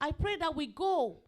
I pray that we go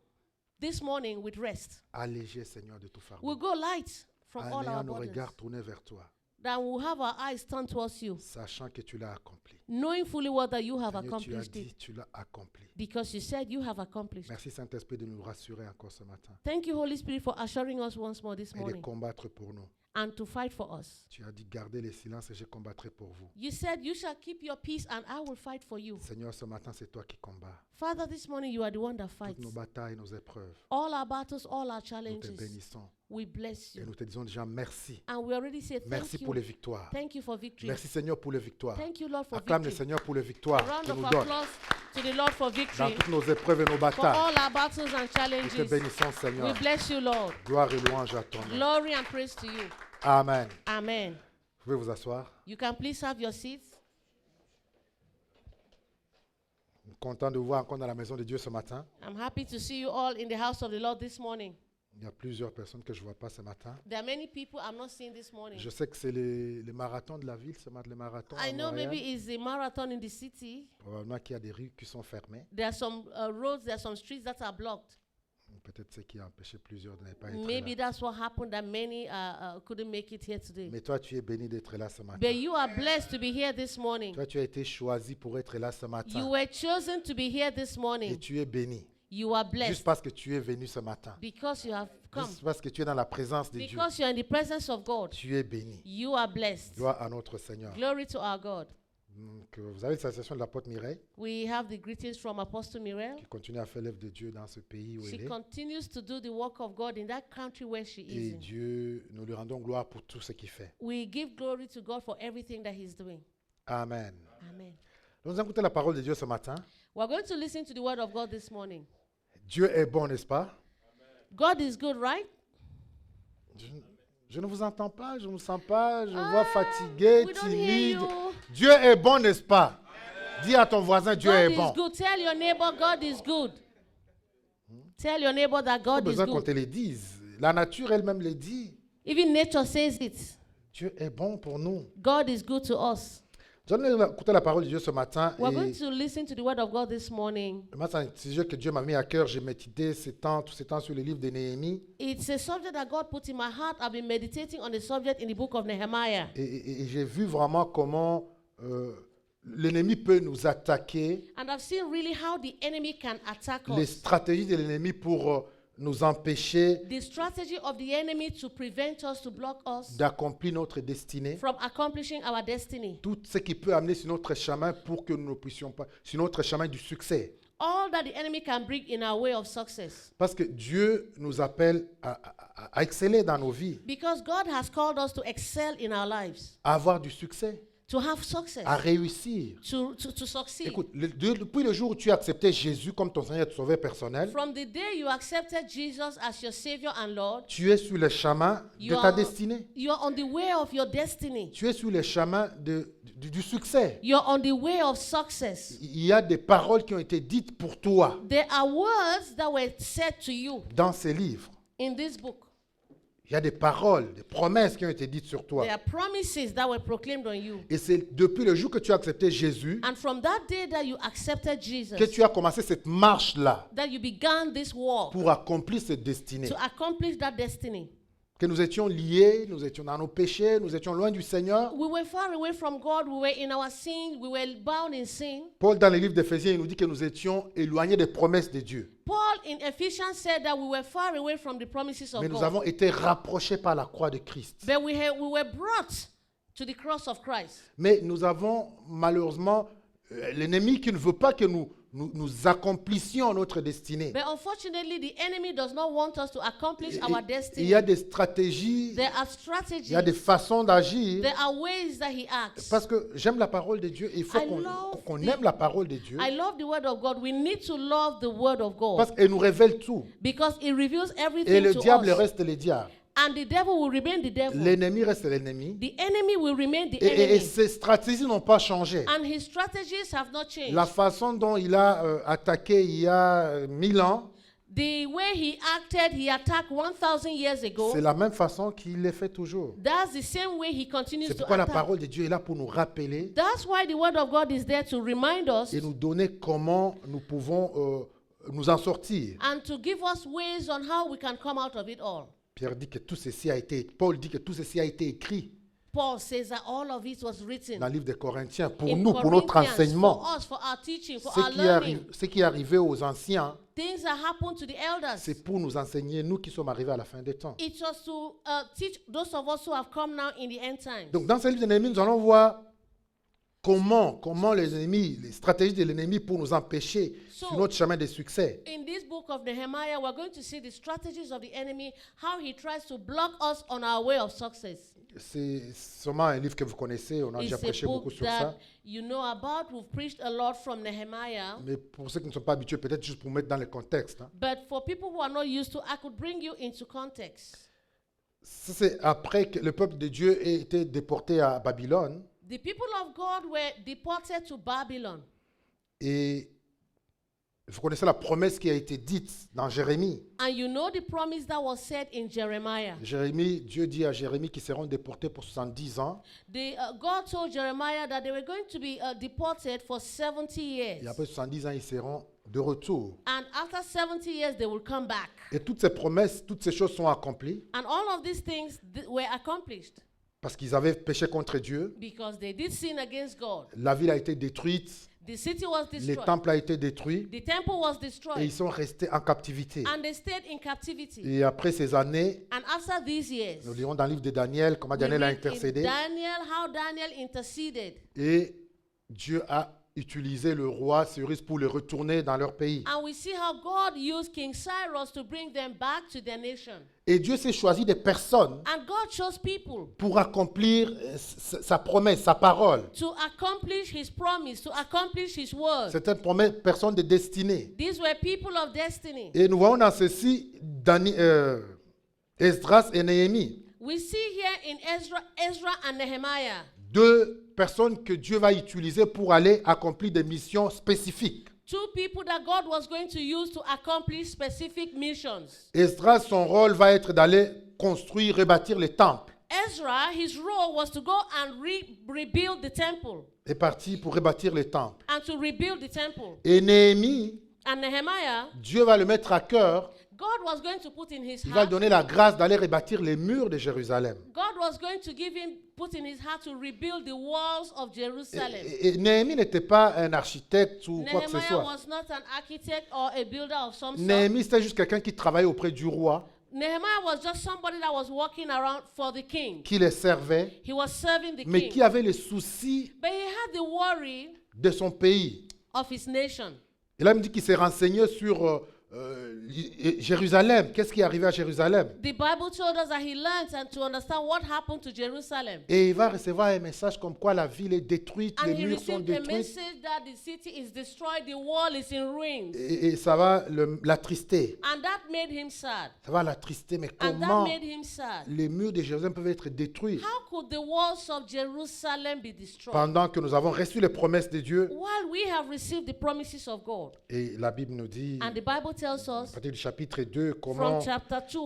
this morning with rest. Allégé, Seigneur, de tout We'll fardeau. go light from En all ayant our nos burdens. regards tournés vers toi, That we'll have our eyes turned towards you, sachant que tu l'as accompli. knowing fully well that you have Seigneur, tu as accomplished dit, it. tu l'as accompli. Because you said you have accomplished. Merci, Saint-Esprit, de nous rassurer encore ce matin Thank you, Holy Spirit, for assuring us once more this et de morning combattre pour nous. and to fight for us. Tu as dit, gardez les silences et je combattrai pour vous. You said you shall keep your peace and I will fight for you. Seigneur, ce matin, c'est toi qui combats. Father, this morning you are the one that fights. Toutes nos batailles, nos épreuves, All our battles, all our nous te challenges, bénissons. we bless Et you. nous te disons déjà merci. And we already say Merci thank pour les you. victoires. Thank you for victory. Merci, Seigneur, pour les victoires. Thank you, Lord, for Acclame le victory. Seigneur pour les A victoires round qu'il of nous donne applause to the Lord for dans victory. toutes nos épreuves et nos For batailles. all our battles and Nous te challenges. bénissons, We Seigneur. bless you, Lord. Gloire et louange à ton nom. Glory and praise to you. Amen. Amen. Vous pouvez vous asseoir. You can please have your seats. Content de vous voir encore dans la maison de Dieu ce matin. I'm happy to see you all in the house of the Lord this morning. Il y a plusieurs personnes que je ne vois pas ce matin. There are many people I'm not seeing this morning. Je sais que c'est les marathons de la ville, ce matin, les marathons à I know Montréal. maybe it's a marathon in the city. Probablement qu'il y a des rues qui sont fermées. There are some roads, there are some streets that are blocked. Peut-être c'est qui a empêché plusieurs de ne pas être Maybe là. that's what happened that many couldn't make it here today. Mais toi, tu es béni d'être là ce matin. But you are blessed to be here this morning. Toi, tu as été choisi pour être là ce matin. You were chosen to be here this Et morning. tu es béni. You are Juste blessed parce que tu es venu ce matin. because you have come. Juste parce que tu es dans la présence de Dieu. Because you're in the presence of God. Tu es béni. You are blessed. Gloire à notre Seigneur. Glory to our God. Donc, vous avez la salutation de l'apôtre Mireille We have the greetings from Apostle Mirel. qui continue à faire l'œuvre de Dieu dans ce pays où She elle est. continues to do the work of God in that country where she is Et in. Dieu, nous lui rendons gloire pour tout ce qu'il fait. We give glory to God for everything that He's doing. Amen. Amen. Nous allons écouter la parole de Dieu ce matin. We're going to listen to the word of God this morning. Dieu est bon, n'est-ce pas? God is good, right? Je ne vous entends pas, je ne vous sens pas, je vous vois fatigué, We don't hear timide. you. Dieu est bon, n'est-ce pas? Dis à ton voisin, Dieu God est is bon. good. Tell your neighbor God is good. Tell your neighbor that Pas God is besoin qu'on good. te le dise. La nature elle-même le dit. Even nature says it. Dieu est bon pour nous. God is good to us. Nous allons écouter la parole de Dieu ce matin. We're Et going to listen to the word of God this morning. moi, c'est un sujet que Dieu m'a mis à cœur. J'ai médité tous ces temps sur le livre de Néhémie. It's a subject that God put in my heart. I've been meditating on the subject in the book of Nehemiah. Et j'ai vu vraiment comment l'ennemi peut nous attaquer. And I've seen really how the enemy can attack Les us. stratégies de l'ennemi pour nous empêcher The strategy of the enemy to prevent us, to block us d'accomplir notre destinée. from accomplishing our destiny. Tout ce qui peut amener sur notre chemin pour que nous ne puissions pas, sur notre chemin du succès. All that the enemy can bring in our way of success. Parce que Dieu nous appelle à exceller dans nos vies, Because God has called us to excel in our lives, à avoir du succès, to have success, à réussir. to succeed. Écoute, depuis le jour où tu as accepté Jésus comme ton Seigneur et ton Sauveur personnel, From the day you accepted Jesus as your Savior and Lord, tu es sur le chemin de You ta are- destinée. you're on the way of your destiny. Tu es sur le chemin du succès. You're on the way of success. Il y a des paroles qui ont été dites pour toi There are words that were said to you dans ces livres. in this book. Il y a des paroles, des promesses qui ont été dites sur toi. There are promises that were proclaimed on you. Et c'est depuis le jour que tu as accepté Jésus And from that day that you accepted Jesus, que tu as commencé cette marche-là that you began this walk pour accomplir cette destinée. to accomplish that destiny. Que nous étions liés, nous étions dans nos péchés, nous étions loin du Seigneur. We were far away from God. We were in our sin. We were bound in sin. Paul, dans le livre d'Éphésiens, il nous dit que nous étions éloignés des promesses de Dieu. Paul in Ephesians said that we were far away from the promises of Mais nous God. avons été rapprochés par la croix de Christ. But we were brought to the cross of Christ. Mais nous avons malheureusement l'ennemi qui ne veut pas que nous accomplissions notre destinée. But unfortunately, the enemy does not want us to accomplish our Il destiny. y a des stratégies, There are il strategies. y a des façons d'agir. There are ways that he acts. Parce que j'aime la parole de Dieu et il faut I love qu'on the- aime la parole de Dieu. I love the word of God. We need to love the word of Parce God qu'elle nous révèle tout. because it reveals Et everything le to diable us. reste le diable. And the devil will remain the devil. L'ennemi reste l'ennemi. The enemy will remain the Et enemy. ses stratégies n'ont pas changé. And his strategies have not changed. La façon dont il a attaqué il y a 1000 ans, The way he acted, he attacked 1,000 years ago. c'est la même façon qu'il le fait toujours. That's the same way he continues C'est to pourquoi la attack. parole de Dieu est là pour nous rappeler That's why the word of God is there to remind us et nous donner comment nous pouvons nous en sortir. and to give us ways on how we can come out of it all. Pierre dit que tout ceci a été, Paul dit que tout ceci a été écrit Paul says that all of it was written dans le livre des Corinthiens pour in nous, pour notre Corinthians, enseignement. for us, for our teaching, for Ce our qui, learning. ce qui est arrivé aux anciens, Things that happened to the elders. c'est pour nous enseigner, nous qui sommes arrivés à la fin des temps. It was to teach those of us who have come now in the end times. Donc dans ce livre de Néhémie, nous allons voir comment les ennemis, les stratégies de l'ennemi pour nous empêcher sur notre chemin de succès. In this book of Nehemiah, we're going to see the strategies of the enemy, how he tries to block us on our way of success. C'est sûrement un livre que vous connaissez, on a déjà It's a prêché beaucoup book sur that ça. you know about. We've preached a lot from Nehemiah. Mais pour ceux qui ne sont pas habitués, peut-être juste pour mettre dans le contexte. Hein. But for people who are not used to, I could bring you into context. Ça, c'est après que le peuple de Dieu ait été déporté à Babylone. The people of God were deported to Babylon. Et vous connaissez la promesse qui a été dite dans Jérémie. And you know the promise that was said in Jeremiah. Jérémie, Dieu dit à Jérémie qu'ils seront déportés pour 70 ans. God told Jeremiah that they were going to be deported for 70 Et years. après 70 ans, ils seront de retour. And after 70 years, they will come back. Et toutes ces promesses, toutes ces choses sont accomplies And all of these things were accomplished parce qu'ils avaient péché contre Dieu. because they did sin against God. La ville a été détruite, The city was les destroyed. temples ont été détruits The temple was et destroyed. ils sont restés en captivité. And they stayed in captivity. Et après ces années, And after these years, nous lirons dans le livre de Daniel comment we Daniel a read in intercédé. Daniel how Daniel interceded. Et Dieu a utilisé le roi Cyrus pour les retourner dans leur pays. And we see how God used King Cyrus to bring them back to their nation. Et Dieu s'est choisi des personnes And God chose people pour accomplir sa promesse, sa parole. to accomplish his promise, to accomplish his word. C'était une personne de destinée. These were people of destiny. Et nous voyons dans ceci Esdras et Néhémie, We see here in Ezra and Nehemiah, deux personnes que Dieu va utiliser pour aller accomplir des missions spécifiques. two people that God was going to use to accomplish specific missions. Esdras, son rôle va être d'aller construire, rebâtir les temples. Ezra, his role was to go and rebuild the temple, Il est parti pour rebâtir les temples. and to rebuild the temple. Et Néhémie, And Nehemiah, Dieu va le mettre à cœur. God was going to put in his Il va lui heart, donner la grâce d'aller rebâtir les murs de Jérusalem. God was going to put in his heart to rebuild the walls of Jerusalem. Et Néhémie n'était pas un architecte ou quoi que ce Nehemiah soit. was not an architect or a builder of some sort. Néhémie, c'était juste quelqu'un qui travaillait auprès du roi, Nehemiah was just somebody that was walking around for the king. qui les servait, He was serving the mais king. qui avait les soucis But he had the worry de son pays. of his nation. Et là, il me dit qu'il s'est renseigné sur Jérusalem. Qu'est-ce qui est arrivé à Jérusalem? The Bible told us that he learned and to understand what happened to Jerusalem. Et il va recevoir un message comme quoi la ville est détruite, And les he murs sont received a détruits. message that the city is destroyed, the wall is in ruins. Et ça va l'attrister. And that made him sad. Ça va l'attrister. Mais And that comment made him sad. les murs de Jérusalem peuvent être détruits How could the walls of Jerusalem be destroyed pendant que nous avons reçu les promesses de Dieu? while we have received the promises of God? Et la Bible nous dit, And the Bible tells à us partir du chapitre 2, from comment chapter 2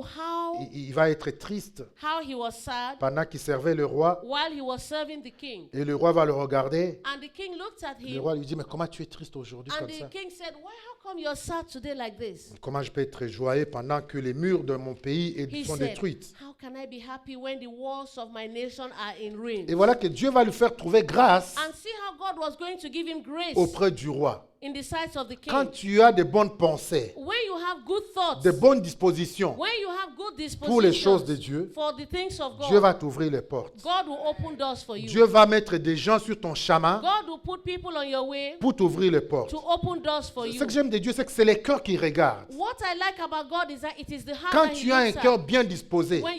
il va être triste how he was sad pendant qu'il servait le roi. while he was serving the king. Et le roi va le regarder. And the king looked at Le him, roi lui dit, mais comment tu es triste aujourd'hui and comme the ça? king said, how come you're sad today like this? Comment je peux être joyeux pendant que les murs de mon pays He sont said, détruits? how can I be happy when the walls of my nation are in ruins? Et voilà que Dieu va lui faire trouver grâce And see how God was going to give him grace auprès du roi. in the sight of the king. Quand tu as de bonnes pensées, When you have good thoughts, de bonnes dispositions when you have good pour les choses de dispositions Dieu, for the things of Dieu God, va t'ouvrir les portes. God will open doors for you. Dieu va mettre des gens sur ton chemin God will put people on your way pour t'ouvrir les portes. to open doors for Ce you. que j'aime de Dieu, c'est que c'est les cœurs qui regardent. What I like about God is that it is the heart Quand that he tu as un looks cœur at. bien disposé, When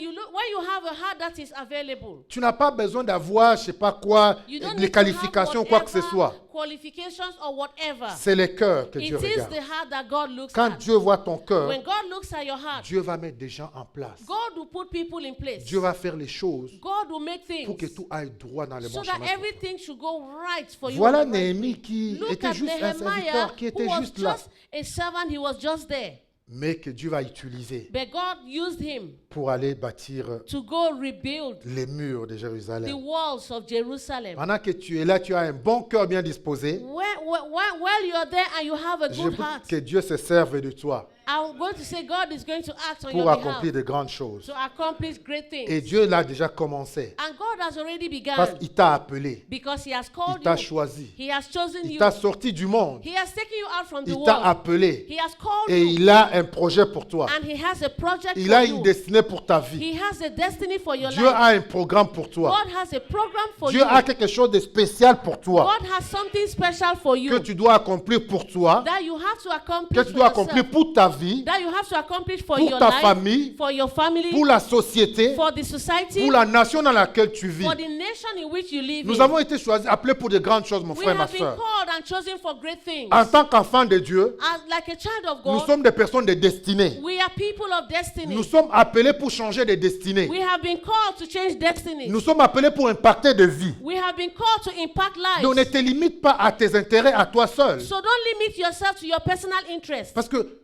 you have a heart that is available, tu n'as pas besoin d'avoir, je sais pas quoi, you don't les need to have qualifications, quoi que ce whatever soit. qualifications or whatever. C'est les cœurs que It Dieu is regarde. the heart that God looks Quand at. Dieu voit ton cœur, When God looks at your heart, Dieu va mettre des gens en place. God will put people in place. Dieu va faire les choses God will make pour que things tout aille droit dans le so bon that chemin. everything should go right for you. Voilà on the right Néhémie way. qui Look était at juste un Nehemiah, serviteur, qui who était was juste là. just a servant. He was just there. mais que Dieu va utiliser But God used him pour aller bâtir to go rebuild les murs de the Jérusalem. walls of Jerusalem. Pendant que tu es là, tu as un bon cœur bien disposé. While you're there and you have a Je good veux heart, que Dieu se serve de toi I'm going to say God is going to act on pour your accomplir behalf de grandes choses. to accomplish great Et things. Dieu l'a déjà commencé And God has already parce begun qu'il t'a appelé, because He has il called t'a you. choisi, He has chosen il you. t'a sorti du monde, He has taken you out from the il t'a world. appelé He has called et you. il a un projet pour toi. And He has a project Il for a une you. destinée pour ta vie. He has a destiny for your Dieu life. a un programme pour toi. God has a program for Dieu you. a quelque chose de spécial pour toi God has something special for que you tu dois accomplir pour toi, that you have to que accomplish tu for dois accomplir yourself. pour ta vie, That you have to accomplish for pour your ta life, famille, for your family, pour la société, for the society, pour la nation dans laquelle tu vis. for the nation in which you live Nous in. avons été choisis, appelés pour de grandes choses, mon We frère, ma have been soeur. called and chosen for great things. En tant qu'enfants de Dieu, As like a child of nous God, sommes des personnes de destinée. we are people of destiny. Nous sommes appelés pour changer de destinée. We have been called to change destinies. Nous sommes appelés pour impacter de vie. We have been called to impact Donc ne lives. te limite pas à tes intérêts à toi seul. So don't limit yourself to your personal interests. Parce que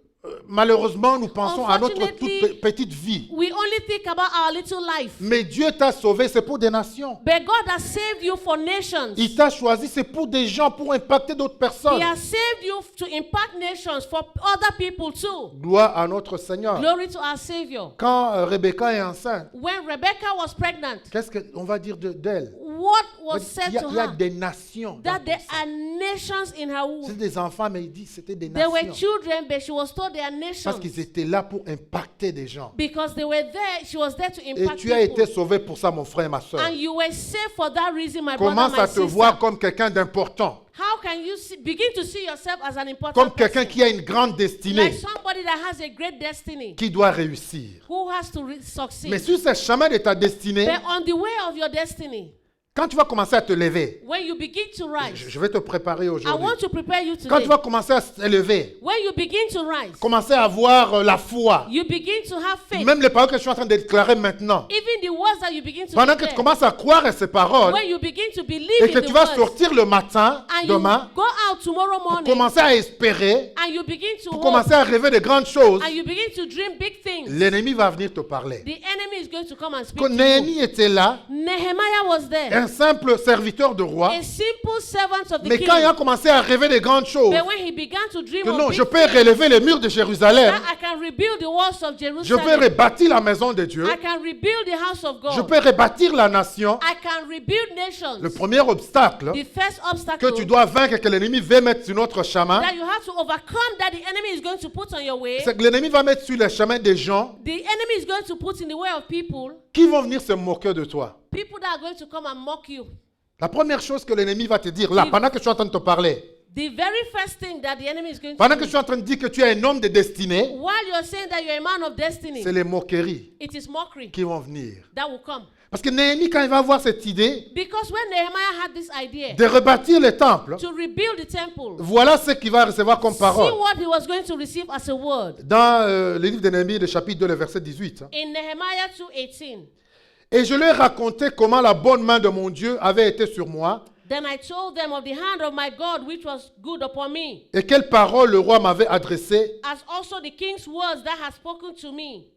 malheureusement, nous pensons à notre toute Unfortunately, petite vie. We only think about our little life. Mais Dieu t'a sauvé, c'est pour des nations. But God has saved you for nations. Il t'a choisi, c'est pour des gens, pour impacter d'autres He personnes. has saved you to impact nations for other people too. Gloire à notre Seigneur. Glory to our Savior. Quand Rebecca est enceinte, When Rebecca was pregnant, qu'est-ce qu'on va dire d'elle? what was said Il to y a her? des nations. dans That ton there sein. are nations in her womb. C'est des enfants, mais il dit c'était des There were nations. children, but she was told they are Parce nations. qu'ils étaient là pour impacter des gens. Because they were there, she was there to Et impact tu as été people. sauvé pour ça, mon frère et ma soeur. And you were saved for that reason, my brother, Commence my à te sister. voir comme quelqu'un d'important. How can you begin to see yourself as an important Comme quelqu'un person? qui a une grande destinée, Like somebody that has a great destiny, qui doit réussir. who has to succeed. Mais sur ce chemin de ta destinée, But on the way of your destiny, quand tu vas commencer à te lever, when you begin to rise, je vais te préparer I aujourd'hui. want to prepare you Quand today. tu vas commencer à te lever, When you begin to rise, commencer à avoir la foi, you begin to have faith. même les paroles que je suis en train de déclarer maintenant, Even the words that you begin to pendant que tu declare, commences à croire à ces paroles when you begin to believe et in que the tu vas words, sortir le matin, and you demain, go out tomorrow pour morning, commencer à espérer, and you begin to pour hope, commencer à rêver de grandes choses, and you begin to dream big things, l'ennemi va venir te parler. the enemy is going to come and speak Quand to you. Néhémie était là, Nehemiah was there, un simple serviteur de roi, a simple servant of the mais king. quand il a commencé à rêver de grandes choses, But when he began to dream que of non, big je peux relever les murs de Jérusalem, that I can rebuild the walls of je peux Jerusalem, rebâtir la maison de Dieu, I can rebuild the house of je God, peux rebâtir la nation. I can rebuild nations. Le premier obstacle The first que obstacle tu dois vaincre, que l'ennemi veut mettre sur notre chemin, that you have to overcome, that the enemy is going to put on your way, c'est que l'ennemi va mettre sur le chemin des gens the enemy is going to put in the way of people qui vont venir se moquer de toi. that are going to come and mock you. La première chose que l'ennemi va te dire là, pendant que je suis en train de te parler, The very first thing that the enemy is going to pendant que je do, suis en train de dire que tu es un homme de destinée, while you're saying that you're a man of destiny, c'est les moqueries it is mockery qui vont venir. that will come. Parce que Néhémie, quand il va avoir cette idée Because when Nehemiah had this idea de rebâtir le temple, to rebuild the temple, voilà ce qu'il va recevoir comme see parole. what he was going to receive as a word. Dans le livre de Néhémie, le chapitre 2, le verset 18. In Nehemiah 2:18, Et je leur racontais comment la bonne main de mon Dieu avait été sur moi then I told them of the hand of my God which was good upon me, et quelles paroles le roi m'avait adressées. as also the king's words that had spoken to me.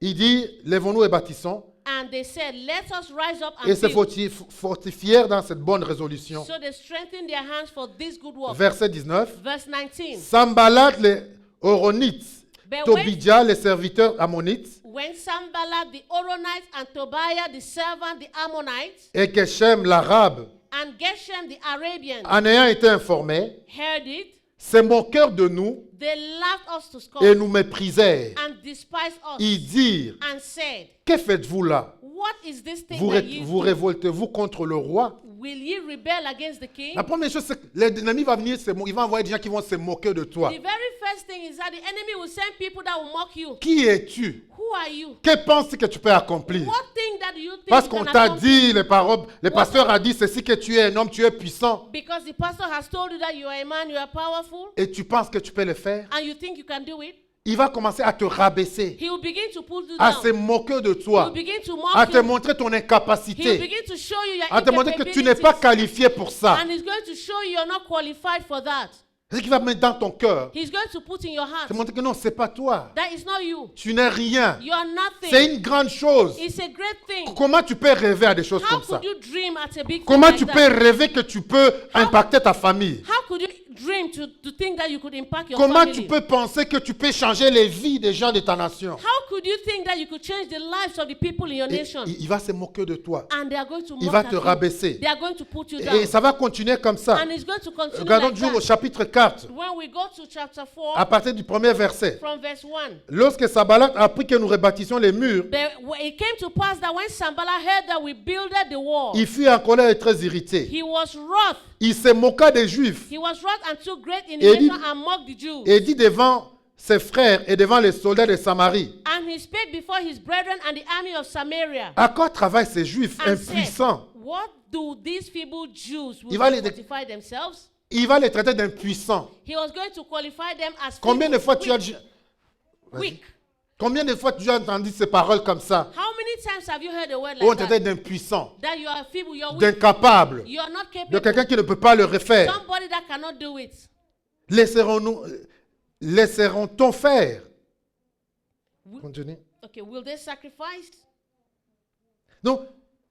Il dit, lèvons-nous et bâtissons. And they said, let us rise up Et and se build. fortifièrent dans cette bonne résolution. So they strengthened their hands for this good work. Verset 19. Verse 19. Sambalat les Horonites, But Tobidja les serviteurs ammonites when Sanballat the Horonite and Tobiah the servant the Ammonites et Geshem l'arabe, and Geshem the Arabian en ayant été informés, heard it, se moquèrent de nous they laughed us to et scorn nous méprisèrent. and despised us Ils dirent, and said, que faites-vous là? what is this thing Vous, that ye vous do? révoltez-vous contre le roi? Will ye rebel against the king? La première chose, c'est que l'ennemi va venir, il va envoyer des gens qui vont se moquer de toi. The very first thing is that the enemy will send people that will mock you. Qui es-tu? Who are you? Que penses-tu que tu peux accomplir? What thing that you think Parce you qu'on can t'a accomplish? dit, les paroles, le pasteur a dit ceci, que tu es un homme, tu es puissant. Because the pastor has told you that you are a man, you are powerful, Et tu penses que tu peux le faire? and you think you can do it. Il va commencer à te rabaisser, He will begin to put you à down. se moquer de He will toi, begin to à mock te you. montrer ton He will incapacité, begin to show you your à te montrer que tu n'es pas incapabilities. qualifié pour ça. And he's going to show you you're not qualified for that. C'est ce qu'il va mettre dans ton cœur. He's going to put in your heart C'est montrer que non, c'est pas toi. that is not you. Tu n'es rien. You are C'est nothing. une grande chose. It's a great thing. Comment tu peux rêver à des choses How comme ça? could you dream at a big thing Comment like tu peux that? rêver que tu peux impacter ta famille? How could you dream to think that you could impact your Comment family? tu peux penser que tu peux changer les vies des gens de ta nation? How could you think that you could change the lives of the people in your Et nation? il va se moquer de toi. And they are going to Il mock va at te you. rabaisser. They are going to put you Et down. ça va continuer comme ça. And it's going to continue Regardons like toujours au that. chapitre 4, When we go to chapter 4, à partir du premier verset. from verse 1. Lorsque Sanballat apprit que nous rebâtissions les murs, It came to pass that when Sanballat heard that we builded the wall, il fut en colère et très irrité. he was wroth. Il se moqua des Juifs He was wroth and took great Et indignation dit- and mocked the Jews. et dit devant ses frères et devant les soldats de Samarie, And he spake before his brethren and the army of Samaria. à quoi travaillent ces Juifs And said, impuissants? what do these feeble Jews who Il va les- fortify themselves? Il va les traiter d'impuissants. He was going to qualify them as Combien de feeble, fois tu as weak, weak. Combien de fois tu as entendu ces paroles comme ça? How many times have you heard a word Où on like traitait that? d'impuissants, That you are feeble, you are weak, d'incapables, you are not de capable. quelqu'un qui ne peut pas le refaire. Somebody that cannot do it. Laisseront-on faire? Continue. Okay, will they sacrifice? Donc,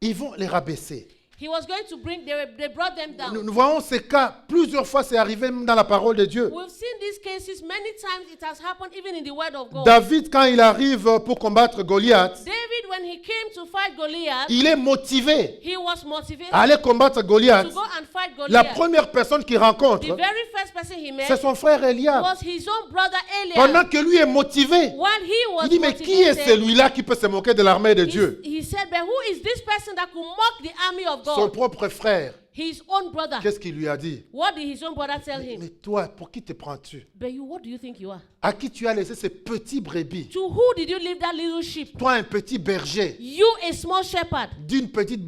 ils vont les rabaisser. He was going to bring, they brought them down. Nous voyons ces cas, plusieurs fois c'est arrivé même dans la parole de Dieu. We've seen these cases many times. It has happened even in the word of God. David, quand il arrive pour combattre Goliath, David, when he came to fight Goliath, il est motivé he was motivated à aller combattre Goliath. to go and fight La Goliath. première personne qu'il The rencontre, very first person he met c'est son frère Eliab. was his own brother Pendant Eliab. que lui est motivé, When he was il dit, mais qui est motivated, celui-là qui peut se moquer de l'armée de Dieu? he said, but who is this person that could mock the army of Son God? propre frère, His own brother. qu'est-ce qu'il lui a dit? What did his own brother tell him? Mais toi, pour qui te prends-tu? But you, what do you think you are? À qui tu as laissé ces petits brebis? To who did you leave that little sheep? Toi, un petit berger, You, a small shepherd. d'une petite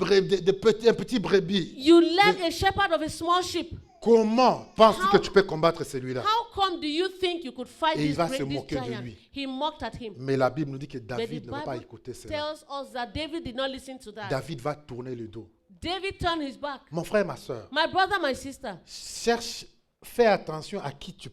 un petit brebis. You left a shepherd of a small sheep. Comment penses-tu How- que tu peux combattre celui-là? How come do you think you could fight Et il this, va great, se this moquer de giant? lui. He mocked at him. Mais la Bible nous dit que But the David ne va pas Bible écouter cela. tells us that David did not listen to that. David va tourner le dos. David turned his back. Mon frère, ma soeur, My brother, my sister, fais attention à qui tu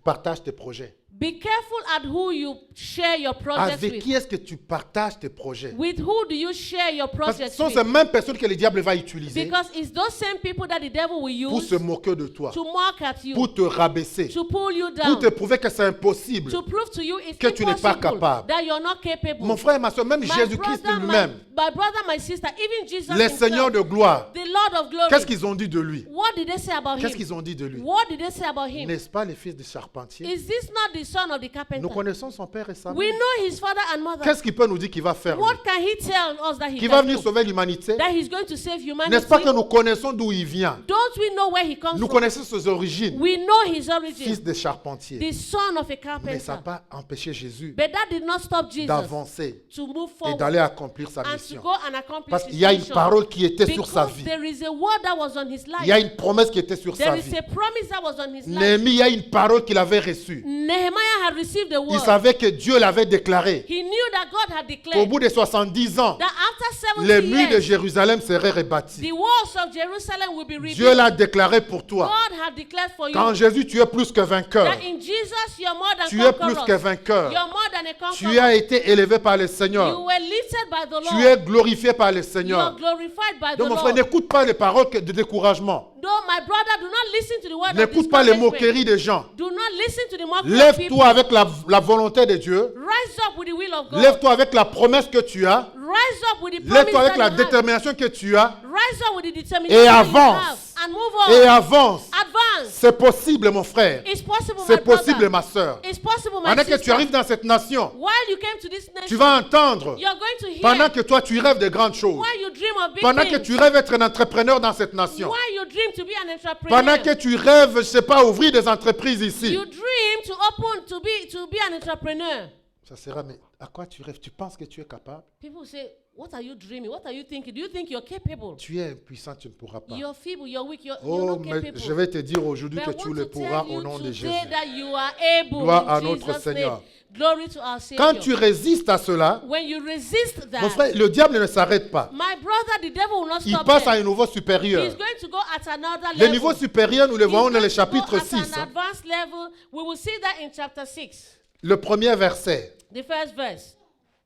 partages tes projets. be careful at who you share your projects Avec with. qui est-ce que tu partages tes projets? With who do you share your Parce que projects ce sont with? ces mêmes personnes que le diable va utiliser Because it's those same people that the devil will pour use se moquer de toi, to mock at you, pour te rabaisser, to pull you pour down, te prouver que c'est impossible. to prove to you it's que tu n'es pas impossible, capable. that you're not capable. Mon frère et ma soeur, même My Jésus-Christ brother, lui-même, my brother, my sister, even Jesus les himself, seigneurs de gloire, the Lord of glory, qu'est-ce qu'ils ont dit de lui? what did they say about Qu'est-ce him? qu'ils ont dit de lui? What did they say about him? N'est-ce pas les fils du charpentier? Is this not the son of the carpenter? Nous connaissons son père et sa We mère. know his father and mother. Qu'est-ce qu'il peut nous dire qu'il va faire? lui? What can he tell us that he Qu'il va can venir do? sauver l'humanité? That he's going to save humanity? N'est-ce pas que nous connaissons d'où il vient? Don't we know where he comes Nous from? connaissons ses origines. We know his origin. Fils de charpentier. The son of a Mais ça n'a carpenter. pas empêché Jésus But that did not stop Jesus d'avancer to move et forward d'aller accomplir sa and to mission. go and accomplish Parce his qu'il y a une mission. parole qui était sur sa Because vie. there is a word that was on his Il y a life. une promesse qui était sur sa There is vie. a promise that was on his life. Néhémie, il y a une parole qu'il avait reçue. Nehemiah had received the Il word. savait que Dieu l'avait déclaré. He knew that God had Au declared bout de 70 ans, that after les 70 murs de years, Jérusalem seraient rebâtis. the walls of Jerusalem will be Dieu rebuilt. l'a déclaré pour toi. God had declared for you Qu'en Jésus, tu es plus que vainqueur. that in Jesus you're more than Tu es plus conquerors. que vainqueur. You're more than a Tu conqueror. as été élevé par le You Seigneur. were lifted by the Tu Lord. es glorifié par le You're Seigneur. glorified by the Donc mon frère, Lord. n'écoute pas les paroles de découragement. No, my brother, do not listen to the word of N'écoute pas les discouragement. moqueries des gens. Do not listen to the mockery of people. Lève-toi avec la volonté de Dieu. Rise up with the will of God. Lève-toi avec la promesse que tu as. Rise up with the promise Lève-toi avec that la you have. détermination que tu as. Rise up with the Et determination that you avance. have. And move on. Et avance. Advance. C'est possible, mon frère. It's possible, my C'est possible, brother. ma soeur. It's possible, my Pendant que sister. tu arrives dans cette nation, While you came to this nation, tu vas entendre. you're going to hear. Pendant que toi, tu rêves de grandes choses. While you dream of big Pendant que things. tu rêves d'être un entrepreneur dans cette nation. While you dream to be an entrepreneur. Pendant que tu rêves, je ne sais pas, ouvrir des entreprises ici. You dream to open to be an entrepreneur. Ça sera, mais à quoi tu rêves? Tu penses que tu es capable? People say, what are you dreaming? What are you thinking? Do you think you're capable? Tu es impuissant, tu ne pourras pas. You're feeble, you're weak, you're Oh, not mais capable. je vais te dire aujourd'hui But que I tu want le to pourras tell au you nom de today Jésus. that you are able Gloire in à notre Jesus' Seigneur. name. Glory to our Quand Savior. tu résistes à cela, When you resist mon that, frère, le diable ne s'arrête pas. my brother, the devil will not Il stop passe à there. un niveau He's supérieur. going to go at another Le level. niveau supérieur, nous le He's voyons dans going le to go chapitre at 6. an advanced level. We will see that in chapter 6, Le premier verset. the first verse.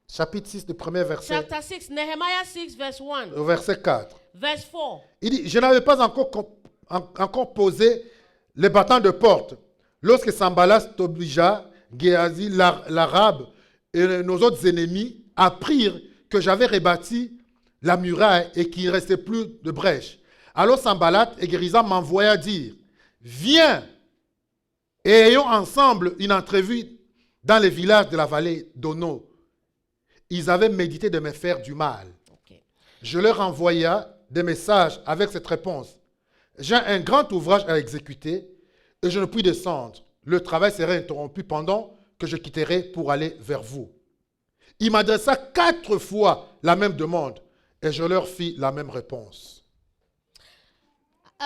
Chapitre 6, le premier verset. Chapter 6, Nehemiah 6, verse 1, Au verset 4. verse 4. Il dit, je n'avais pas encore posé les battants de porte lorsque Sanballat t'obligea, Géasi l'arabe et nos autres ennemis apprirent que j'avais rebâti la muraille et qu'il ne restait plus de brèche. Alors Sanballat et Guérisa m'envoya dire, viens et ayons ensemble une entrevue dans les villages de la vallée d'Ono. Ils avaient médité de me faire du mal. Okay. Je leur envoya des messages avec cette réponse. J'ai un grand ouvrage à exécuter et je ne puis descendre. Le travail serait interrompu pendant que je quitterai pour aller vers vous. Il m'adressa 4 fois la même demande et je leur fis la même réponse.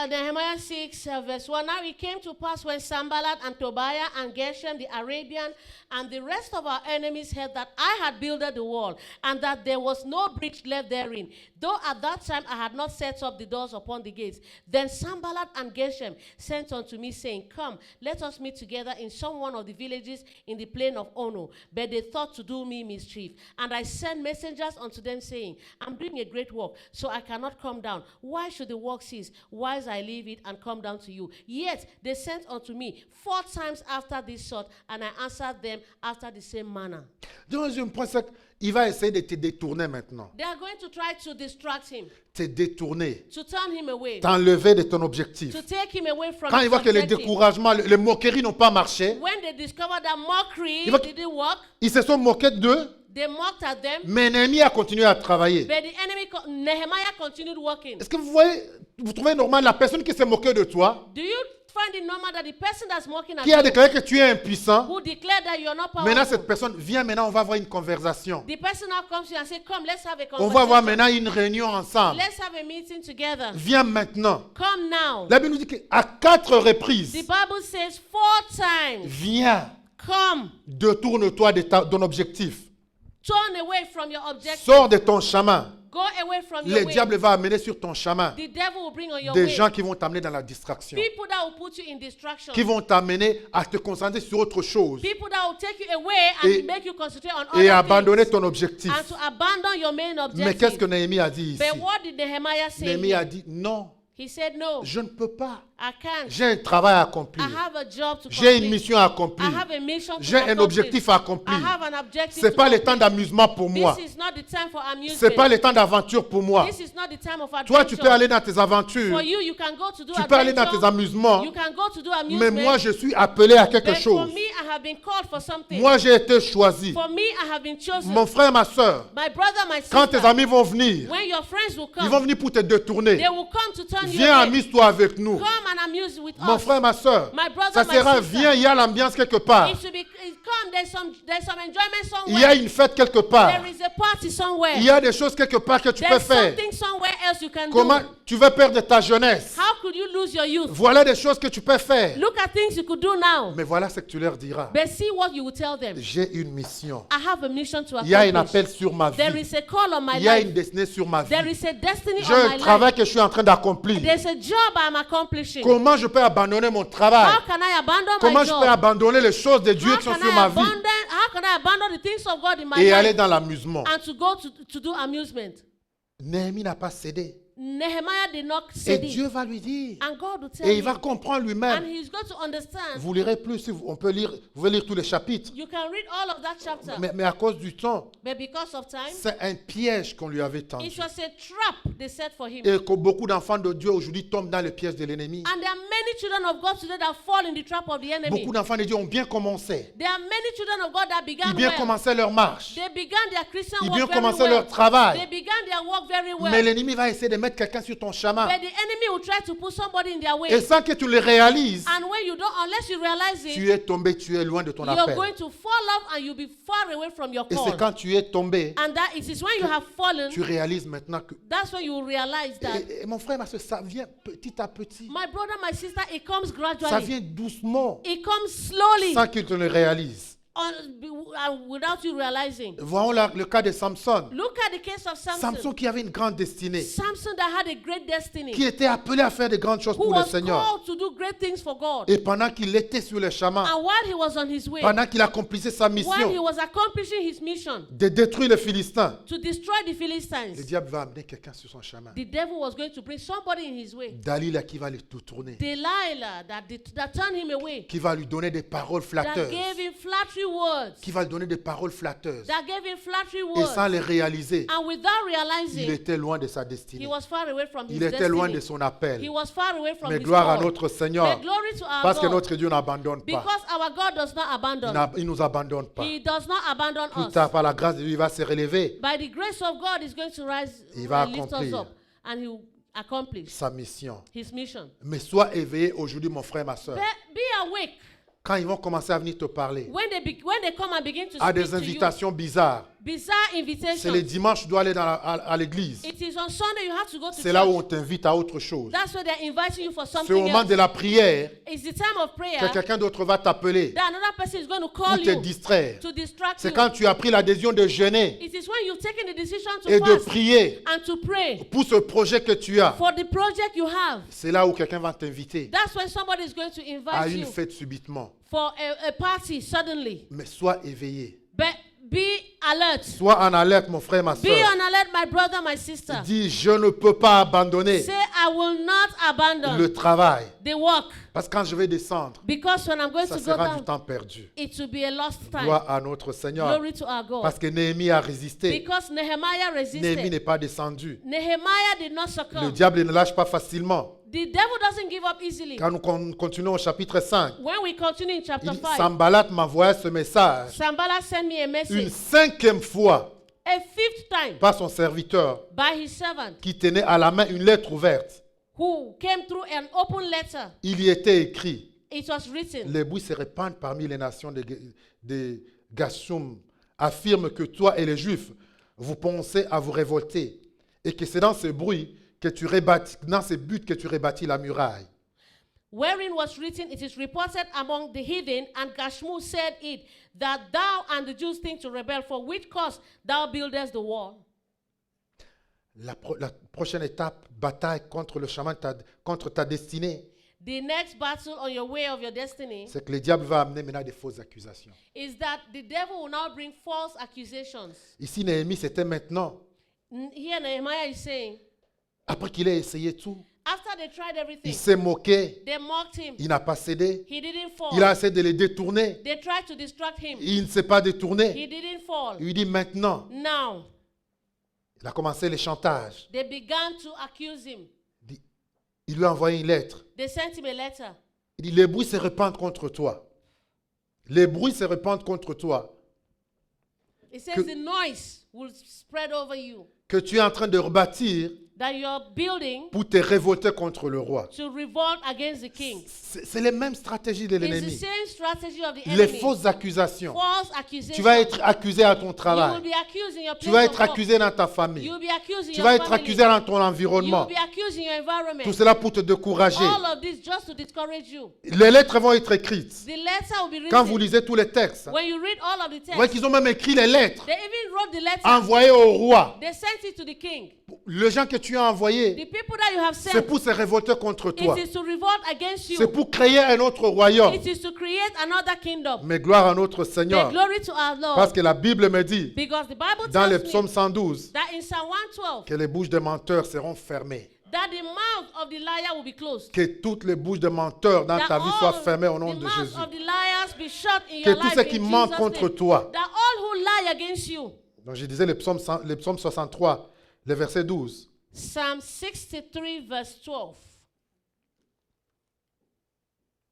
Nehemiah 6, verse 1. Now it came to pass when Sanballat and Tobiah and Geshem the Arabian and the rest of our enemies heard that I had builded the wall and that there was no breach left therein, though at that time I had not set up the doors upon the gates. Then Sanballat and Geshem sent unto me, saying, come, let us meet together in some one of the villages in the plain of Ono. But they thought to do me mischief. And I sent messengers unto them, saying, I'm doing a great work, so I cannot come down. Why should the work cease? Why I leave it and come down to you? Yet they sent unto me 4 times after this sort, and I answered them after the same manner. Donc je pense qu'il va essayer de te détourner maintenant. They are going to try to distract him, Te détourner. to turn him away, T'enlever de ton objectif. to take him away from Quand his il voit que les objective. découragements, les moqueries n'ont pas marché, When they discovered that mockery Il va- didn't work, ils se sont moqués d'eux, they mocked at them, mais l'ennemi a continué à travailler. but the enemy, Nehemiah continued working. Est-ce que vous trouvez normal la personne qui s'est moquée de toi, Do you find it normal that the person that's mocking at qui a you, déclaré que tu es impuissant, who declared that you're not maintenant powerful, cette personne, viens maintenant, on va avoir une conversation. the person now comes to you and says, come, let's have a On va avoir conversation. maintenant une réunion ensemble. Let's have a meeting together. Viens maintenant. Come now. La Bible nous dit qu'à 4 reprises, The Bible says 4 times, viens, come, détourne-toi de ton objectif. turn away from your objective. Sors de ton chemin. Go away from your Le way. diable va amener sur ton chemin The devil will bring on your des way gens qui vont t'amener dans la distraction, people that will put you in distraction. qui vont t'amener à te concentrer sur autre chose People that will take you away and Et- make you concentrate on et other abandonner things. ton objectif. And to abandon your main Mais qu'est-ce que objective. Néhémie a dit ici? But what did Nehemiah say? Néhémie a here? dit non, He said, no, je ne peux pas. I can't. J'ai un travail à accomplir. I have a job to J'ai une complete. mission à I accomplir. have a mission to J'ai un accomplish. objectif à accomplir. I have an objective C'est to pas le complete. temps d'amusement pour moi. This is not the time for amusement. C'est pas le temps d'aventure pour moi. This is not the time of adventure. Toi, tu peux aller dans tes aventures. For you, you can go to do Tu peux aller dans adventure. tes amusements. You can go to do amusement. Mais moi, je suis appelé à quelque But for chose. me, I have been called for something. Moi, j'ai été choisi. For me, I have been chosen. Mon frère, ma soeur, My brother, my sister. quand tes amis vont venir, When your friends will ils vont come, venir pour te détourner. they will come to turn you Viens, away. amuse-toi avec nous. Come and amuse with Mon us. frère, ma soeur, My brother, ça my sera, sister. viens, il y a l'ambiance quelque part. It should be come. There's some enjoyment somewhere. Il y a une fête quelque part. There is a party somewhere. Il y a des choses quelque part que tu peux There's faire. something somewhere else you can Comment do. tu veux perdre ta jeunesse? How could you lose your youth? Voilà des choses que tu peux faire. Look at things you could do now. Mais voilà ce que tu leur diras. But see what you will tell them. J'ai une mission. I have a mission to Il y a un accomplish. appel sur ma There vie. is a call on my Il y a life. une destinée sur ma vie. There is a destiny J'ai on un my travail life. que je suis en train d'accomplir. There's a job I'm accomplishing. Comment je peux abandonner mon travail? How can I abandon Comment my je job? peux abandonner les choses de Dieu How qui sont can sur I ma vie how can I abandon the things of God in my et aller life dans l'amusement? and to go to do amusement? Néhémie n'a pas cédé. Nehemiah did not Et say this. Dieu va lui dire. And God will tell Et il va him. comprendre And lui-même. he's going to understand. Vous lirez plus, si on peut lire, vous pouvez lire tous les chapitres. You can read all of that chapter. Mais à cause du temps, But because of time, c'est un piège qu'on lui avait tendu. it was a trap they set for him. Et que beaucoup d'enfants de Dieu aujourd'hui tombent dans le piège de l'ennemi. And there are many children of God today that fall in the trap of the enemy. Beaucoup d'enfants de Dieu ont bien commencé. There are many children of God that Ils began ont bien well. commencé leur marche. They began their Christian Ils ont work bien very commencé well. leur travail. They began their work very well. Mais l'ennemi va essayer de mettre quelqu'un sur ton chemin. But the enemy will try to put somebody in their way. Et sans que tu le réalises, And when you don't, unless you realize it, tu es tombé, tu es loin de ton you're appel. going to fall off and you'll be far away from your Et call. c'est quand tu es tombé, And that it is when you have fallen, tu réalises maintenant que... that's when you will realize that. Et mon frère, ma soeur, ça vient petit à petit. My brother, my sister, it comes Ça gradually. vient doucement, It comes slowly. sans que tu le réalises. without you realizing. Voyons le cas de Samson. Look at the case of Samson. Samson qui avait une grande destinée, Samson that had a great destiny. qui était appelé à faire de grandes choses Who pour le was Seigneur. called to do great things for God. Et pendant qu'il était sur le chemin, And while he was on his way, pendant qu'il accomplissait sa while he mission was accomplishing his mission de détruire les Philistins, to destroy the le Philistines, diable va amener quelqu'un sur son chemin. the devil was going to bring somebody in his way. Dalila qui va le tout tourner, Delilah that turned him away, qui va lui donner des paroles that flatteuses, gave him flattery words, qui va lui donner des paroles flatteuses. that gave him flattery Et sans words. les réaliser, And without il realizing, était loin de sa he destinée. was far away from his Il était loin de destiny. son appel. He was far away from Mais his gloire à call. notre But Seigneur, glory to our parce que God. notre Dieu n'abandonne pas. Because our God does not abandon. Il ne nous abandonne pas. He does not abandon Plus us. tard, par la grâce de Dieu, il va se relever By the grace of God, he's going to rise Il va and lift us accomplir up. And he will accomplish sa mission. his mission. Mais sois éveillé aujourd'hui, mon frère, ma soeur. Be awake. Quand ils vont commencer à venir te parler, When they come and begin to à speak des to you, invitations bizarres, bizarre c'est les invitations. dimanches, tu dois aller à l'église. It is on Sunday you have to go to C'est là où church. on t'invite à autre chose. That's where they're inviting you for C'est au something moment else. de la prière It's the time of prayer que quelqu'un d'autre va t'appeler that another person is going to pour call te you distraire. to distract C'est you. quand tu as pris la décision de jeûner It is when you've taken the decision to et de fast prier and to pray pour ce projet que tu as. for the project you have. C'est là où quelqu'un va t'inviter That's when somebody is going to à invite une you fête subitement. for a party suddenly. Mais sois éveillé. But be alert. Sois en alerte, mon frère, ma Be soeur. on alert, my brother, my sister. Dis, je ne peux pas abandonner Say, I will not abandon le travail. the work. Parce que quand je vais descendre, Because when I'm going ça to go sera du down, temps perdu. it will be a lost time. Gloire à notre Seigneur. Glory to our God. Parce que Néhémie a résisté. Because Nehemiah Néhémie resisted. n'est pas descendu. Nehemiah did not Le succumb. diable ne lâche pas facilement. The devil doesn't give up easily. Quand nous continuons au chapitre 5, When we continue in chapter il dit, 5, Sanballat m'envoya ce message Sanballat sent me a une message 5e fois a fifth time par son serviteur by his servant qui tenait à la main une lettre ouverte. who came through an open letter. Il y était écrit: It was written. les bruits se répandent parmi les nations de Gashum, affirme que toi et les Juifs, vous pensez à vous révolter et que c'est dans ce bruit que tu rebâtis, dans ce but que tu rebâtis la muraille. Wherein was written, it is reported among the heathen, and Gashmu said it, that thou and the Jews think to rebel, for which cause thou buildest the wall. La prochaine étape, bataille contre le chemin, contre ta destinée, The next battle on your way of your destiny c'est que le diable va amener maintenant des fausses accusations. is that the devil will now bring false accusations. Ici, Néhémie, c'était maintenant, Here Nehemiah is saying, après qu'il ait essayé tout, after they tried il everything, s'est moqué, they mocked him. il n'a pas cédé, He didn't fall. il a essayé de les détourner, They tried to distract him. il ne s'est pas détourné. He didn't fall. Il dit maintenant, Now, il a commencé les chantages. they began to accuse him. Il lui a envoyé une lettre. They sent him a letter. Il dit, les bruits se répandent contre toi. Les bruits se répandent contre toi. It says Que- the noise will spread over you, Que tu es en train de rebâtir that you're building pour te révolter contre le roi. to revolt against the king. C'est les mêmes stratégies de It's the l'ennemi. same strategy of the Les enemy. fausses accusations. False accusations. Tu vas être accusé à ton You will travail. be accused in your Tu place vas of être work. accusé dans ta famille. You will be accused in Tu your vas être family. accusé dans ton You environnement. will be accused in your environment. Tout cela pour te décourager. All of this just to discourage you. Les lettres vont être écrites. The letter will be written. Quand vous lisez tous les textes, When you read all of the vous voyez text, qu'ils ont même écrit les lettres they even wrote the letter. envoyées au roi. They sent it to the king. Les gens que tu as envoyés, The people that you have c'est sent, pour se révolter contre toi. it is to revolt against C'est you. pour créer un autre royaume. It is to create another kingdom. Mais gloire à notre But Seigneur. glory to our Lord. Parce que la Bible me dit, Because the Bible dans le tells psaume me 112, that in Psalm 112, que les bouches des menteurs seront fermées. that the mouth of the liar will be closed. Que toutes les bouches des menteurs dans That ta vie all soient fermées au nom the de mouths Jésus. of the liars be shut in Que your tous life ceux in qui mentent Jesus' contre name. toi. That all who lie against you. Donc je disais le psaume 63, le verset 12. Psalm 63 verse 12.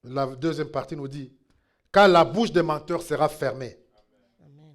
La deuxième partie nous dit, car la bouche des menteurs sera fermée. Amen.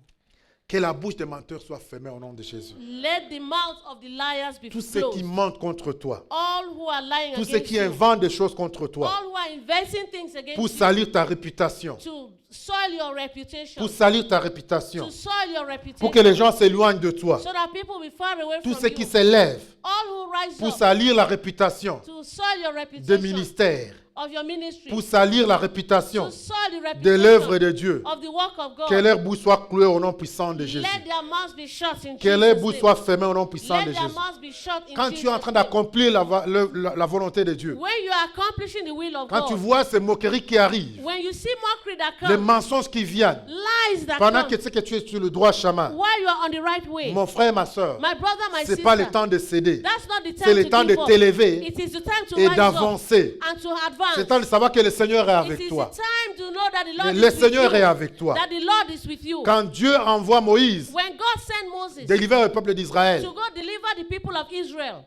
Que la bouche des menteurs soit fermée au nom de Jésus. Let the mouth of the liars be Tous ceux closed. qui mentent contre toi. All who are lying Tous ceux against qui you. inventent des choses contre toi. All who are inventing things against Pour you. salir ta réputation. To soil your reputation. Pour salir ta réputation. To soil your reputation. Pour que les gens s'éloignent de toi. So that people will be far away Tous from ceux you. qui s'élèvent All who rise pour up salir la réputation to soil your de reputation ministère, of your ministry, pour salir la réputation to soil the de l'œuvre reputation de Dieu. of the work of God. Que leur bouche soit clouée au nom puissant de Jésus. Let their mouths be shut in Que leur Jesus' bouche name. soit fermée au nom puissant Let de their Jésus. mouths be shut in Quand tu es en Jesus' train name. d'accomplir la volonté de Dieu, When you are accomplishing the will of quand tu God, vois ces moqueries qui arrivent, when you see mockery that les comes, mensonges qui viennent, lies that pendant come, que tu sais que tu es sur le droit chemin, while you are on the right way, mon frère, ma soeur, my brother, my ce n'est sister, pas le temps de céder. that's not the C'est time le to temps de give up. t'élever It is the time to et rise up d'avancer. and to C'est advance. le temps de savoir que le Seigneur est It avec is toi. the time to know that the Lord Le is with Seigneur est you. avec toi. That the Lord is with you. Quand Dieu envoie Moïse When God sent Moses délivrer le peuple d'Israël, to go deliver the people of Israel,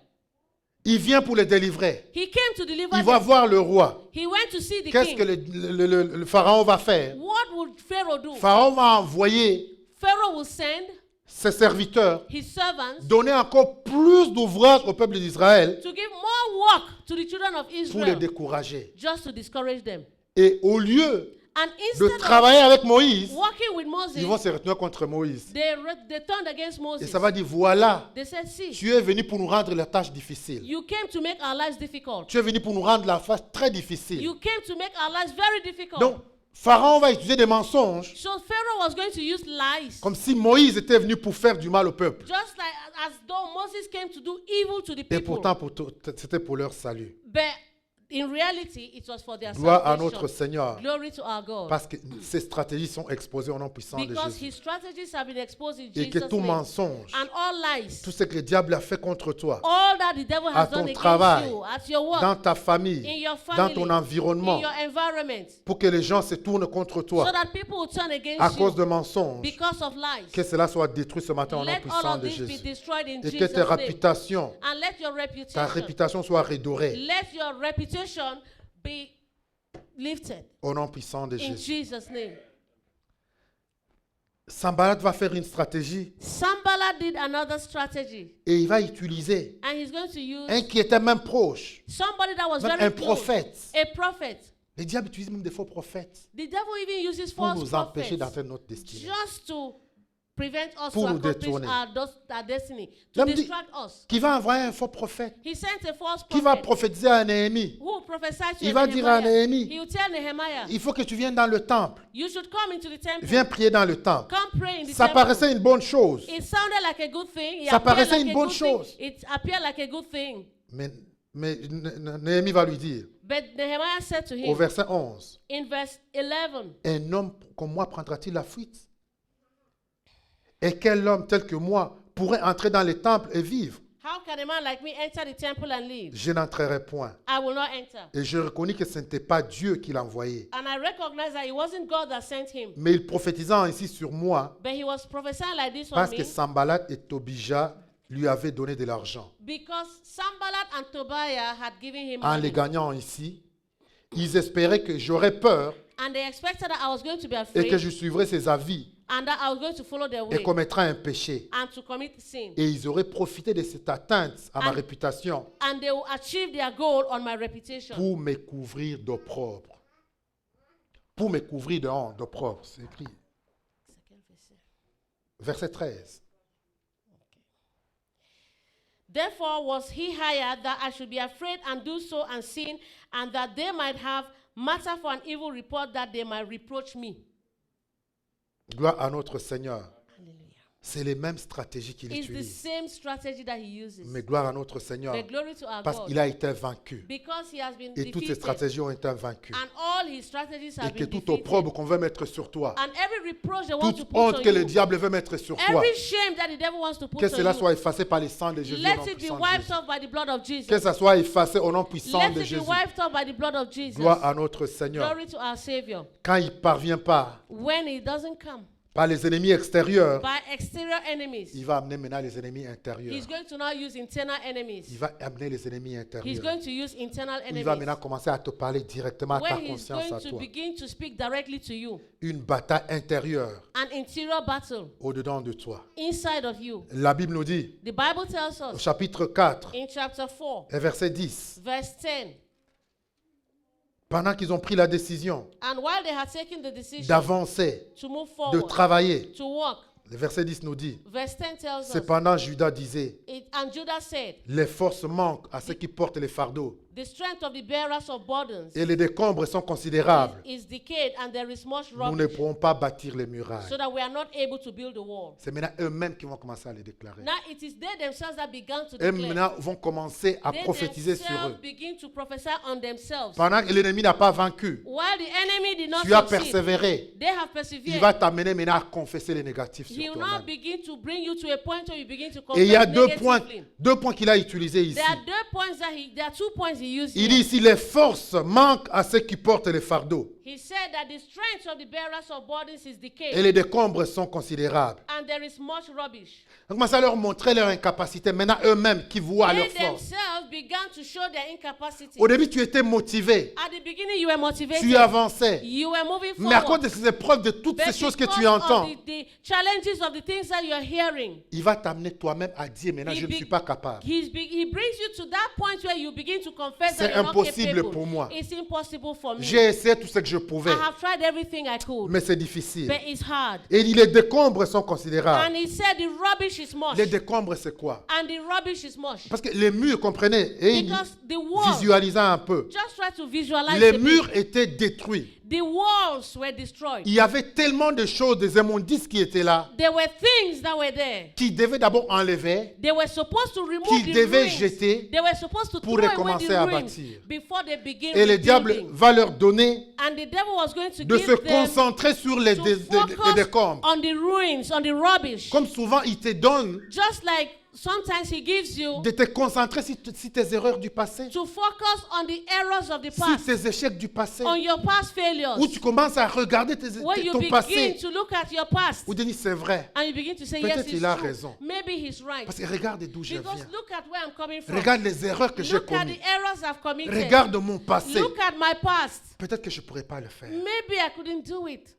il vient pour les délivrer. he came to deliver Il va them. voir le roi. He went to see the Qu'est-ce que king. le pharaon va faire? What would Pharaoh do? Pharaon va envoyer Pharaoh will send ses serviteurs his servants donner encore plus d'ouvrages au peuple d'Israël to give more work to the children of pour les Israel, décourager. just to discourage them. Et au lieu And de instead of travailler avec Moïse, working with Moses, ils vont se retenir contre Moïse. they turned against Et Moses. ça va dire, voilà, They said, see, tu es venu pour nous rendre la tâche difficile. you came to make our lives difficult. Tu es venu pour nous rendre la tâche très difficile. You came to make our lives very difficult. Donc, Pharaon va utiliser des mensonges So Pharaoh was going to use lies, comme si Moïse était venu pour faire du mal au peuple. just like as though Moses came to do evil to the Et people. pourtant, c'était pour leur salut. But in reality, it was for their Gloire à salvation. notre Seigneur. Glory to our God. Parce que ces stratégies sont exposées au nom puissant de Because Jésus. his strategies have been exposed in Et que Jesus' tout name. mensonge, And all lies, tout ce que le diable a fait contre toi, all that the devil à has ton done against travail, you, at your work, dans ta famille, in your dans family, ton in environnement, your environment, pour que les gens se tournent contre so toi that people will turn à against cause de you mensonges, because of lies. que cela soit détruit ce matin au nom Let all puissant of de this be Jésus. destroyed in Et que Jesus' ta name. réputation, And let your ta réputation soit redorée let your reputation be lifted au nom puissant de in Jésus. Jesus' name. Sanballat va faire une stratégie Sanballat did another strategy, et il va utiliser and he's going to use un qui était même proche, somebody that was même very un close, prophète. a prophet. Le diable utilise même des faux prophètes The devil even uses pour false nous empêcher prophets d'atteindre notre destinée. just to prevent us Pour to nous accomplish détourner. our destiny, to L'homme dit distract us. qui va envoyer un faux prophète, He sent a false qui va prophet prophétiser à Néhémie. who prophesied to Il va dire à Nehemiah. Néhémie, He will tell Nehemiah, il faut que tu viennes dans le temple. you should come into the temple. Viens prier dans le temple. Come pray in the Ça temple. paraissait une bonne chose. It sounded like a good thing. It Ça appeared paraissait like une a bonne good thing. chose. It appeared like a good thing. Mais Néhémie va lui dire, But Nehemiah said to au him verset 11, in verse 11, un homme comme moi prendra-t-il la fuite? Et quel homme tel que moi pourrait entrer dans les temples et vivre? how can a man like me enter the temple and live? Je n'entrerai point. I will not enter. Et je reconnais que ce n'était pas Dieu qui l'a envoyé. And I recognize that it wasn't God that sent him, Mais il prophétisant ainsi sur moi, but he was prophesying like this on parce me que Sanballat et Tobija lui avaient donné de l'argent. because Sanballat and Tobiah had given him En les money. gagnant ici, ils espéraient que j'aurais peur And they expected that I was going to be et que afraid je suivrais ses avis and that I was going to follow their et way commettrais un péché. and to commit sin. Et ils auraient profité de cette atteinte à ma And- réputation And they will achieve their goal on my reputation. pour me couvrir d'opprobre. Pour me couvrir de honte, d'opprobre. C'est écrit. Verset 13. Therefore was he hired that I should be afraid and do so and sin, and that they might have matter for an evil report, that they might reproach me. Gloire à notre Seigneur. Hallelujah. C'est les mêmes stratégies qu'il It's the utilise. same strategy that he uses. Mais gloire à notre Seigneur. But glory to our Parce God. qu'il a été vaincu. Because he has been Et toutes ces defeated. stratégies ont été vaincues. And all his strategies have Et que been tout defeated. opprobre qu'on veut mettre sur toi, And every reproach they want to toute put honte on que le you, diable veut mettre sur toi, every shame that the devil wants to put que on cela you, soit effacé par le sang de Jésus. au nom let it be puissant de wiped Jésus. off by the blood of Jesus. Que ça soit effacé au nom puissant Let de it be Jésus. wiped off by the blood of Jesus. Gloire à notre Seigneur. Glory to our Savior. Quand il ne parvient pas When it doesn't come par les ennemis extérieurs, by exterior enemies, il va amener maintenant les ennemis intérieurs. he's going to now use internal enemies. Il va amener les ennemis He's intérieurs. going to use internal Il va enemies. maintenant commencer à te parler directement à ta Where he's conscience, going à to toi. begin to speak directly to you. Une bataille intérieure An interior battle au-dedans de toi. inside of you. La Bible nous dit, The Bible tells au us chapitre 4, in chapter 4, et verset 10, verse 10, pendant qu'ils ont pris la décision and while they had taken the decision d'avancer, to move de forward, travailler, to walk, le verset 10 nous dit, verse 10 tells us, cependant Judas disait, and Judah said, les forces manquent à ceux qui portent les fardeaux. The strength of the bearers of burdens et les décombres sont considérables. is decayed, and there is much Nous ne rubbish, pourrons pas bâtir les murailles. so that we are not able to build the wall. C'est maintenant eux-mêmes qui vont commencer à les déclarer. Now it is they themselves that began to Eux declare. maintenant vont commencer à They prophétiser sur themselves eux. begin to prophesy on themselves. Pendant que l'ennemi n'a pas vaincu, While the enemy did not tu as succeed, persévéré. they have Il persevered. va t'amener maintenant à confesser les négatifs He sur will now toi-même. begin to bring you to a point where you begin to Et il y a confess negatively. deux points qu'il a utilisés ici. There are 2 points there are 2 points he used Il here. dit ici, les forces manquent à ceux qui portent les fardeaux. He said that the strength of the bearers of burdens is Et decayed, les décombres sont considérables. and there is much rubbish. Donc, commence à leur montrer leur incapacité. Maintenant, eux-mêmes qui voient They leur force. themselves began to show their incapacity. Au début, tu étais motivé. At the beginning, you were motivated. Tu avançais. You were moving Mais à cause forward. de ces épreuves, de toutes But ces choses que because tu of entends, the challenges of the things that you are hearing, il va t'amener toi-même à dire, maintenant, He je ne be- suis pas capable. he brings you to that point where you begin to confess that C'est you're not impossible capable. pour moi. It's impossible for me. J'ai essayé tout ce que je pouvais, I have tried everything I could, mais c'est difficile. but it's hard. Et il dit, les décombres sont considérables. And he said the rubbish is much. Les décombres, c'est quoi? And the rubbish is much. Parce que les murs, comprenez, et Because the walls, visualisant un peu, just try to visualize les a bit. murs étaient détruits. The walls were destroyed. Il y avait tellement de choses, des immondices qui étaient là, There were things that were there. qui devaient d'abord enlever, They were supposed to remove qu'ils the devaient ruins. jeter They were supposed to pour throw away recommencer the à ruins bâtir. before they begin et le diable rebuilding. va leur donner And the devil was going to de give se them concentrer sur les, to les focus décombres. on the ruins, on the rubbish. Comme souvent, il te donne Just like sometimes he gives you de te concentrer sur tes erreurs du passé, to focus on the errors of the sur past, tes échecs du passé, on your past failures. où tu commences à regarder When you ton begin passé, to look at your past où tu dis c'est vrai. and you begin to say, Peut-être yes, il it's a true. raison. Maybe he's right. Parce que regarde d'où je Because viens. look at where I'm coming from. Regarde les erreurs que j'ai Look at commises. the errors I've committed. Regarde mon passé. Look at my past. Peut-être que je ne pourrais pas le faire. Maybe I couldn't do it.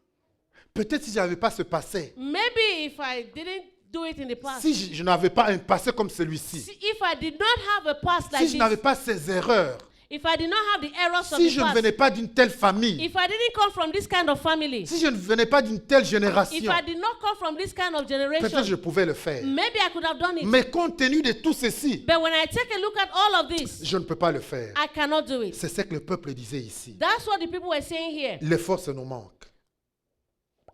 Peut-être si je n'avais pas ce passé, Maybe if I didn't do it in the past. si je n'avais pas un passé comme celui-ci, If I did not have a past like si je n'avais this, pas ces erreurs, if I did not have the errors of si the je ne past, venais pas d'une telle famille, if I didn't come from this kind of family, si je ne venais pas d'une telle if génération, I did not come from this kind of peut-être je generation, pouvais le faire. maybe I could have done it. Mais compte tenu de tout ceci, But when I take a look at all of this, je ne peux pas le faire. I cannot do it. C'est ce que le peuple disait ici. That's what the people were saying here. Les forces nous manquent.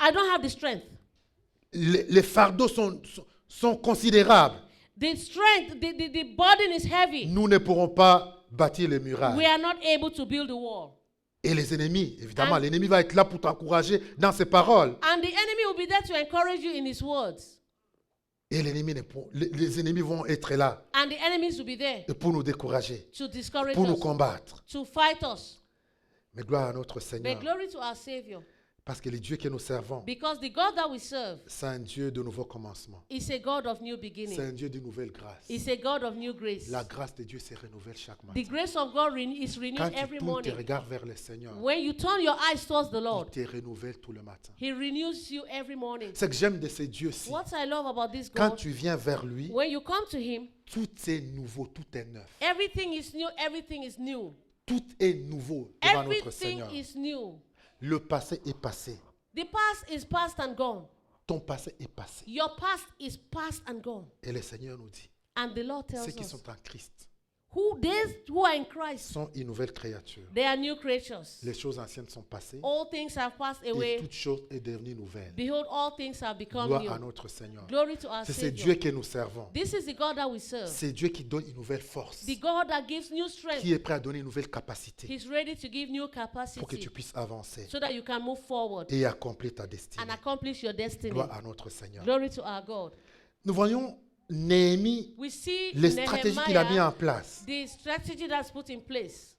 I don't have the strength. Les fardeaux sont considérables. The strength, the burden is heavy. Nous ne pourrons pas bâtir les We murailles. are not able to build the wall. Et les ennemis, évidemment, And- l'ennemi va être là pour t'encourager dans ses paroles. And the enemy will be there to encourage you in his words. Et les ennemis vont être là And the enemies will be there pour nous décourager, to discourage pour nous us, combattre. to fight us. Mais gloire à notre But Seigneur. glory to our Savior. Parce que le Dieu que nous servons, Because the God that we serve c'est un Dieu de nouveaux commencements. is a God of new C'est beginning. un Dieu de nouvelles grâces. Is a God of new grace. La grâce de Dieu se renouvelle chaque The matin. grace of God is renewed Quand tu every tournes tes morning. regards vers le Seigneur, When you turn your eyes towards the il Lord, te renouvelle tout le matin. He renews you every morning. Ce que j'aime de ce Dieu-ci, What I love about this quand God, tu viens vers lui, when you come to Him, tout est nouveau, tout est neuf. everything is new, everything is new. Tout est nouveau devant notre Everything Seigneur. is new. Le passé est passé. The past is past and gone. Ton passé est passé. Your past is past and gone. Et le Seigneur nous dit, And the Lord tells ceux qui us, sont en Christ those who are in Christ, sont une nouvelle créature. they are new creatures. Les choses anciennes sont passées All things have passed et away. toute chose est devenue nouvelle. Behold, all things have become Gloire à new. notre Seigneur. Glory to our C'est ce Savior. Dieu que nous servons. This is the God that we serve. C'est Dieu qui donne une nouvelle force, The God that gives new qui strength. est prêt à donner une nouvelle capacité He's ready to give new pour que capacity tu puisses avancer so that you can move forward et accomplir ta destinée. and accomplish your destiny. Gloire à notre Seigneur. Glory to our God. Nous voyons Néhémie, We see les stratégies qu'il a mis en Nehemiah, place. the strategy that's put in place.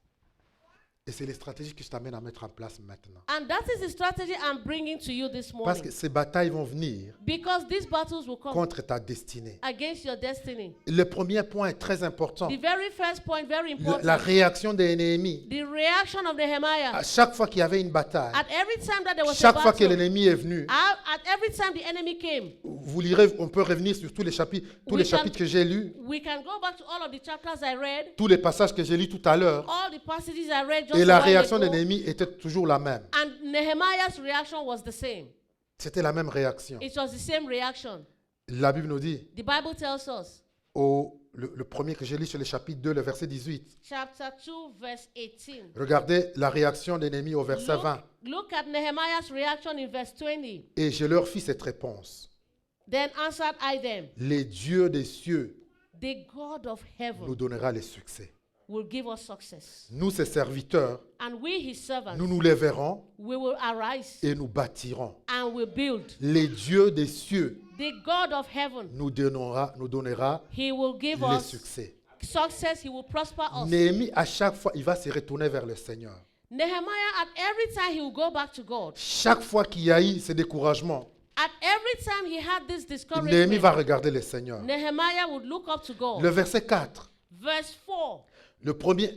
Et c'est les stratégies que je t'amène à mettre en place maintenant. And that is the strategy I'm bringing to you this Parce morning. que ces batailles vont venir Because these battles will come contre ta destinée. against your destiny. Le premier point est très important. The very first point, very La important, réaction de Néhémie. the reaction of Nehemiah. À chaque fois qu'il y avait une bataille, At every time that there was a chaque fois que battle, l'ennemi est venu, at every time the enemy came, vous lirez, on peut revenir sur tous les chapitres, We can- que j'ai lus, we can go back to all of the chapters I read, tous les passages que j'ai lus tout à l'heure, all the passages I read just et a la while réaction de ago, Néhémie était toujours la même. and Nehemiah's reaction was the same. C'était la même réaction. It was the same reaction. La Bible nous dit, The Bible tells us le premier que j'ai lu sur le chapitre 2, le verset 18. Chapter 2, verse 18. Regardez la réaction de Néhémie au verset 20. Look at Nehemiah's reaction in verse 20. Et je leur fis cette réponse. Then answered I them, Les dieux des cieux the God of nous heaven donnera le succès. will give us success. Nous, ses serviteurs, And we, his servants, nous nous lèverons we will arise et nous bâtirons. and will build. Les dieux des cieux The God of heaven, nous donnera he will give le us succès. success. He will prosper us. Néhémie, à chaque fois, il va se retourner vers le Seigneur. Nehemiah, at every time he will go back to God. Chaque fois qu'il y a eu ce découragement, At every time he had this Néhémie discouragement, va regarder le Seigneur. Nehemiah would look up to God. Le verset 4, Verse 4,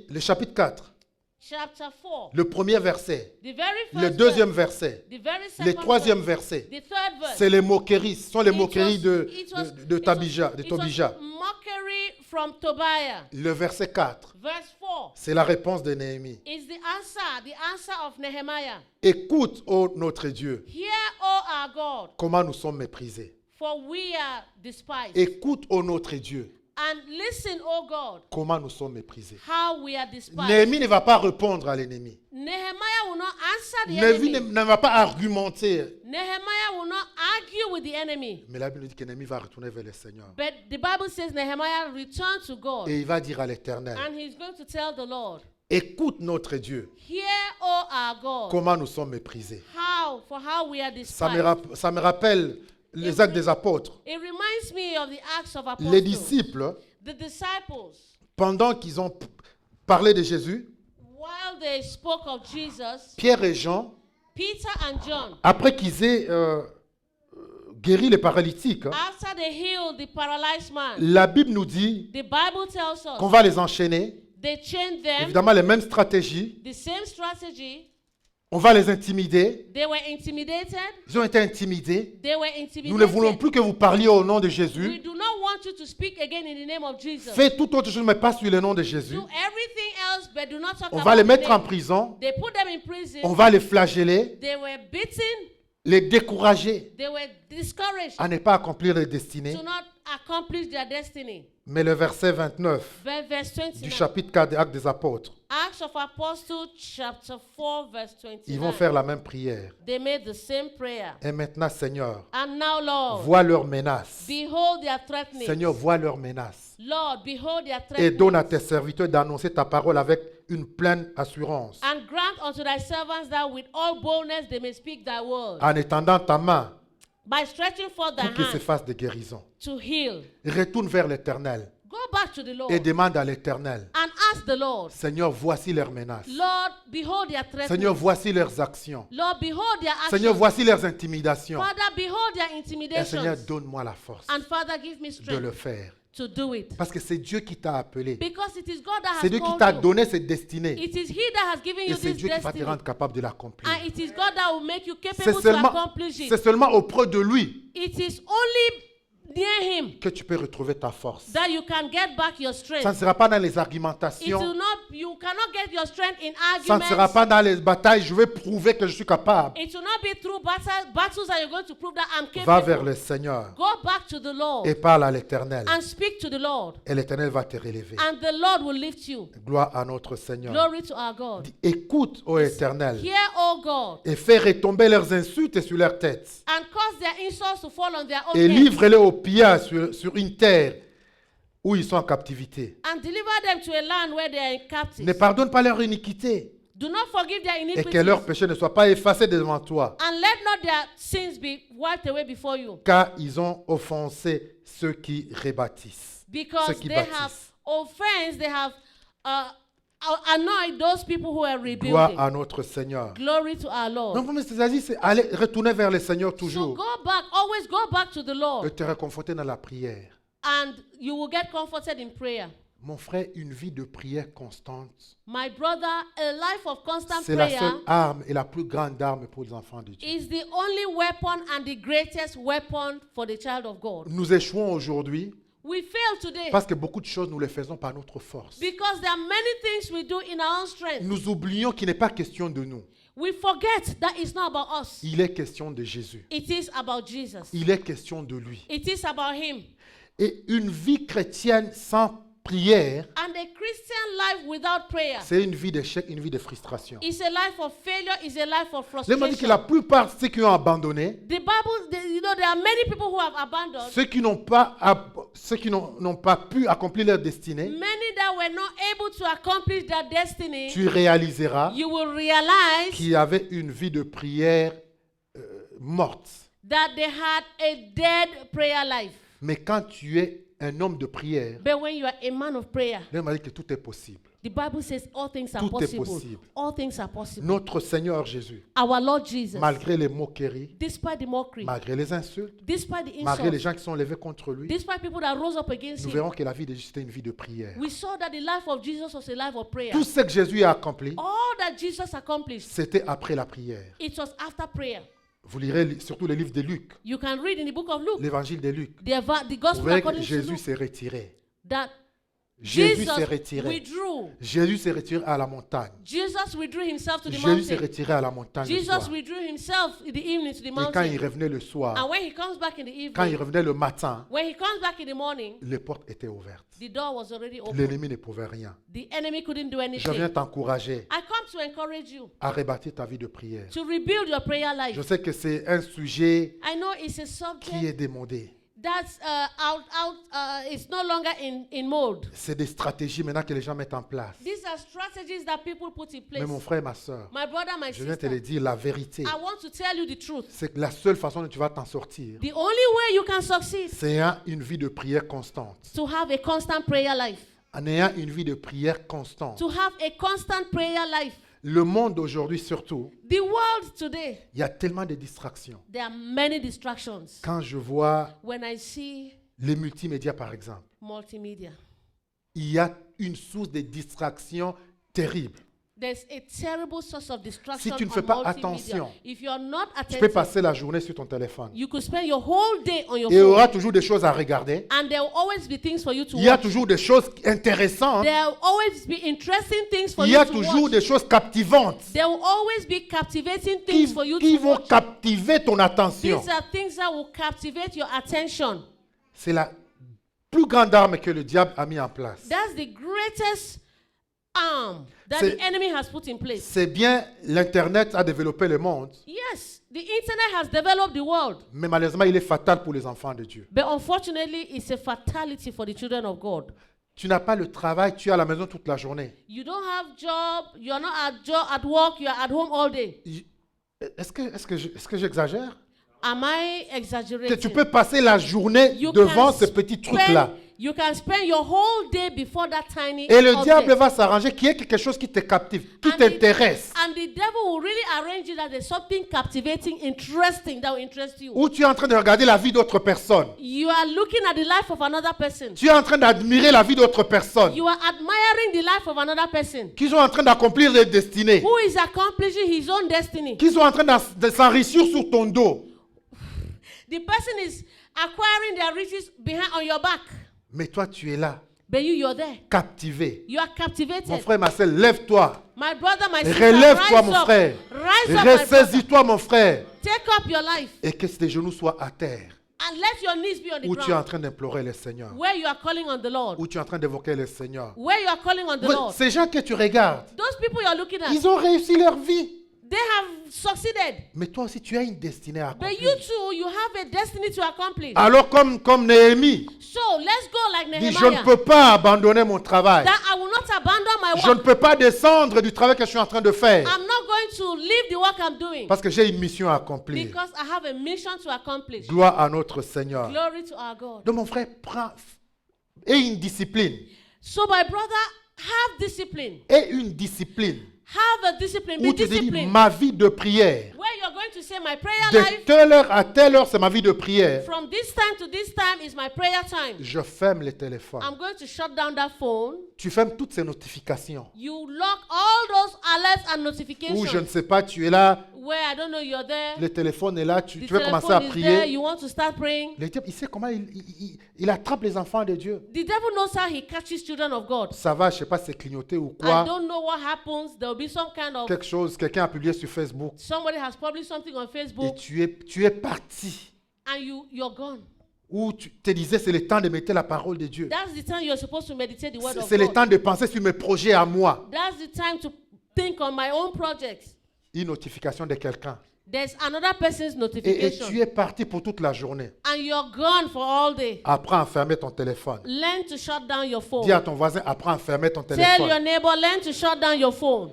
le chapitre 4, chapter 4, le premier verset, the very le first deuxième verse, verset, the very le second troisième verse, verset, the third verse. c'est les moqueries, ce sont les It moqueries was- it was- Tobija. it was mockery from Tobiah. Le verset 4, Verse 4 c'est la réponse de Néhémie. is the answer of Nehemiah. Écoute, ô notre Dieu, Hear, O our God, comment nous sommes méprisés. for we are despised. Écoute, ô notre Dieu, And listen, O God, comment nous sommes méprisés. how we are despised. Néhémie ne va pas répondre à l'ennemi. Nehemiah will not answer the Néhémie enemy. ne va pas argumenter. Nehemiah will not argue with the enemy. Mais la Bible nous dit que Néhémie va retourner vers le Seigneur. But the Bible says Nehemiah returned to God. Et il va dire à l'Éternel, And he's going to tell the Lord, écoute notre Dieu, hear, O our God, comment nous sommes méprisés. how we are Ça me, despised. ça me rappelle les actes des apôtres. It reminds me of the Acts of Les Apostles. disciples, The disciples, pendant qu'ils ont parlé de Jésus, while they spoke of Jesus, Pierre et Jean, Peter and John, après qu'ils aient guéri les paralytiques, after they healed the paralyzed man, la Bible nous dit the Bible tells qu'on us va les enchaîner. they chained them, Évidemment, les mêmes stratégies. the same strategy. On va les intimider. They were intimidated. Ils ont été intimidés. They were Nous ne voulons intimidated. plus que vous parliez au nom de We Jésus. do not want you to speak again in the name of Jesus. Faites toute autre chose, mais pas sur le nom de Jésus. Do everything else, but do not talk On about va les the mettre en name. prison. They put them in prison. On va les flageller, They were beaten. les décourager They were discouraged à ne pas accomplir les destinées. to not accomplish their destiny. Mais le verset 29 Verse du 29. chapitre 4 des Actes des Apôtres, Acts of Apostles, chapter 4, verse 29. ils vont faire la même prière. They made the same prayer. Et maintenant, Seigneur, And now, Lord, vois leurs menaces. behold their threatenings. Seigneur, vois leurs menaces. Lord, behold their Et threatenings. donne à tes serviteurs d'annoncer ta parole avec une pleine assurance. And grant unto thy servants that with all boldness they may speak thy word. En étendant ta main By stretching forth thy pour qu'il se hand fasse des guérisons. to heal. Retourne vers l'Éternel Go back to the Lord et demande à l'Éternel, and ask the Lord, Seigneur, voici leurs menaces. Lord, behold their threatenings. Seigneur, voici leurs actions. Lord, behold their actions. Seigneur, voici leurs intimidations. Father, behold their Et intimidations. Seigneur, donne-moi la force And Father, give me de strength le faire. to do it. Parce que c'est Dieu qui t'a appelé. Because it is God that C'est has Dieu qui called t'a you. donné cette destinée. It is He that has given Et you c'est this Dieu qui va te destiny. rendre capable de l'accomplir. And it is God that will make you C'est capable to seulement, accomplish it. c'est seulement auprès de lui It is only near Him que tu peux retrouver ta force. that you can get back your Ça ne strength. sera pas dans les It argumentations. will not, you cannot get your strength in Ça ne sera arguments. pas dans les batailles. Je vais prouver que je suis capable. It will not be through battles that you're going to prove that I'm Va vers capable. le Seigneur Go back to the Lord et parle à l'Éternel. and speak to the Lord. Et l'Éternel va te relever. And the Lord will lift you. Gloire à notre Seigneur. Glory to our God. Écoute, ô Éternel, Hear, O God, et fais retomber leurs insultes sur leur tête. and cause their insults to fall on their own Et heads. livre-les au pillage sur une terre où ils sont en captivité. And deliver them to a land where they are in Ne captivity. pardonne pas leur iniquité. Do not forgive their Et iniquities. que leurs péchés ne soient pas effacés devant toi. And let not their sins be wiped away before you. Car ils ont offensé ceux qui rebâtissent. Because Ceux qui they have bâtissent. offense, they have annoyed those people who are Gloire rebuilding. à notre Seigneur. Glory to our Lord. Donc, c'est aller retourner vers le Seigneur So toujours. go back, always go back to the Et Lord. te réconforter dans la prière. And you will get comforted in prayer. Mon frère, une vie de prière constante, My brother, a life of constant c'est la prayer seule arme et la plus grande arme pour les enfants de Dieu. is the only weapon and the greatest weapon for the child of God. Nous échouons aujourd'hui We fail today parce que beaucoup de choses nous les faisons par notre force. because there are many things we do in our own strength. Nous oublions qu'il n'est pas question de nous. We forget that it's not about us. Il est question de Jésus. It is about Jesus. Il est question de lui. It is about Him. Et une vie chrétienne sans prière, And a Christian life without prayer c'est une vie d'échec, une vie de frustration. is a life of failure, is a life of Je me dis que la frustration. plupart de ceux qui ont abandonné, The Bible, there are many people who have abandoned. ceux qui n'ont pas pu accomplir leur destinée, Many that were not able to accomplish their destiny, tu réaliseras you will realize qu'il y avait une vie de prière morte. that they had a dead prayer life. Mais quand tu es un homme de prière, But when you are a man of prayer, Dieu m'a dit que tout est possible. the Bible says all things are Tout est possible. possible. All things are possible. Notre Seigneur Jésus, Our Lord Jesus, malgré les moqueries, despite the mockery, malgré les insultes, despite the malgré les insults, gens qui sont levés contre lui, despite people that rose up against nous him, verrons que la vie de Jésus était une vie de prière. we saw that the life of Jesus was a life of prayer. Tout ce que Jésus a accompli, All that Jesus accomplished, c'était après la prière. it was after prayer. Vous lirez surtout le livre de Luc, You can read in the book of Luke, l'évangile de Luc. the Vous gospel verrez que according to Jésus Luke, s'est retiré. that Jésus Jesus s'est retiré. withdrew. Jésus s'est retiré à la montagne. Jesus withdrew himself to the Jésus s'est mountain. retiré à la montagne le Jesus soir. withdrew himself in the evening to the Et quand il mountain. revenait le soir, And when he comes back in the quand il evening, revenait le matin, when he comes back in the morning, les portes étaient ouvertes. the door was already open. L'ennemi ne pouvait rien. The enemy couldn't do Je viens anything. t'encourager I come to encourage you à rebâtir ta vie de prière. to rebuild your prayer Je life. sais que c'est un sujet I know it's a qui subject est démodé. that's it's no longer in mode. C'est des stratégies maintenant que les gens mettent en place. These are strategies that people put in place. Mais mon frère, ma soeur, My brother, my je viens te le sister, dire, la vérité, I want to tell you the truth. c'est que la seule façon dont tu vas t'en sortir, The only way you can succeed c'est une vie de prière constante. to have a constant prayer life. En ayant une vie de prière constante. To have a constant prayer life. Le monde aujourd'hui surtout, The world today, il y a tellement de distractions. there are many distractions. Quand je vois When I see les multimédias par exemple, multimedia, il y a une source de distraction terrible. there's a terrible source of distraction. Si tu ne on fais pas multimedia. attention, If you are not Tu peux attentive, passer la journée sur ton téléphone. you could spend your whole day on your Et il y phone. aura toujours des choses à regarder. And there will always be things for you to Il y a watch. toujours des choses intéressantes. There will always be interesting things for Il y you a to toujours watch. des choses captivantes There will always be captivating things for you qui to vont watch. captiver ton attention. These are things that will captivate your attention. C'est la plus grande arme que le diable a mis en place. That's the greatest arm that C'est- the enemy has put in place. C'est bien, l'Internet a développé le monde, Yes, the internet has developed the world, mais malheureusement, il est fatal pour les enfants de Dieu. but unfortunately, it's a fatality for the children of God. Tu n'as pas le travail, tu es à la maison toute la journée. You don't have job, you are not at work, you are at home all day. Est-ce que j'exagère? Am I Que exaggerating? tu peux passer la journée You devant can ce petit truc-là. You can spend your whole day before that tiny Et le object. diable va s'arranger qu'il y ait quelque chose qui te captive, qui And t'intéresse. And the devil will really arrange it that there's something captivating, interesting that will interest you. Ou tu es en train de regarder la vie d'autres personnes. You are looking at the life of another person. Tu es en train d'admirer la vie d'autres personnes You are admiring the life of another person qui sont en train d'accomplir des destinées, who is accomplishing his own destiny. qui sont en train de s'enrichir sur ton dos. The person is acquiring their riches behind on your back, Mais toi, tu es là, but you're there. captivé. You are captivated. Mon frère, ma soeur, lève-toi. My brother, my sister, Relève-toi, rise mon up. frère. Rise up, my brother. Ressaisis-toi, mon frère. Take up your life Et que tes genoux soient à terre. and let your knees be on the Où tu es en ground. train d'implorer le Seigneur. Where you are calling on the Lord. Où tu es en train d'évoquer le Seigneur. Where you are calling on the Ouais, Lord. ces gens que tu regardes, Those people you are looking at, ils ont réussi leur vie. they have succeeded. Mais toi aussi, tu as une destinée à But accomplir. you too, you have a destiny to accomplish. Alors, comme Néhémie, So let's go like dit, je ne Nehemiah. peux pas abandonner mon travail. That I will not abandon my Je ne work. peux pas descendre du travail que je suis en train de faire. I'm not going to leave the work I'm doing Parce que j'ai une mission à accomplir. because I have a mission to accomplish. Gloire à notre Seigneur. Glory to our God. Donc, mon frère, prends et une discipline. So my brother, have discipline. Et une discipline. Have a discipline. Où Be tu te dis, disciplined. ma vie de prière. Where you're going to say my prayer De life, telle heure à telle heure, c'est ma vie de prière. from this time to this time is my prayer time. Je ferme les téléphones. I'm going to shut down that phone. Tu fermes toutes ces notifications. You lock all those alerts and notifications. Ou je ne sais pas, tu es là, Where I don't know you're there. le téléphone est là, tu The veux commencer à telephone is there. prier. You want to start praying. Le diable, il sait comment il attrape les enfants de Dieu. The devil knows how he catches children of God. Ça va, je ne sais pas, c'est clignoté ou I quoi. don't know what happens. There will be some kind of Quelque chose, quelqu'un a publié sur Facebook. somebody has published something on Et Facebook tu es parti. and you're gone. où tu te disais c'est le temps de mettre la parole de Dieu. That's the time you're supposed to meditate the word of C'est le God. temps de penser sur mes projets à moi. That's the time to think on my own projects. Une notification de quelqu'un. There's another person's Et notification. tu es parti pour toute la journée. And you're gone for all day. Apprends à fermer ton téléphone. Learn to shut down your phone. Dis à ton voisin, apprends à fermer ton Tell your téléphone. neighbor, learn to shut down your phone.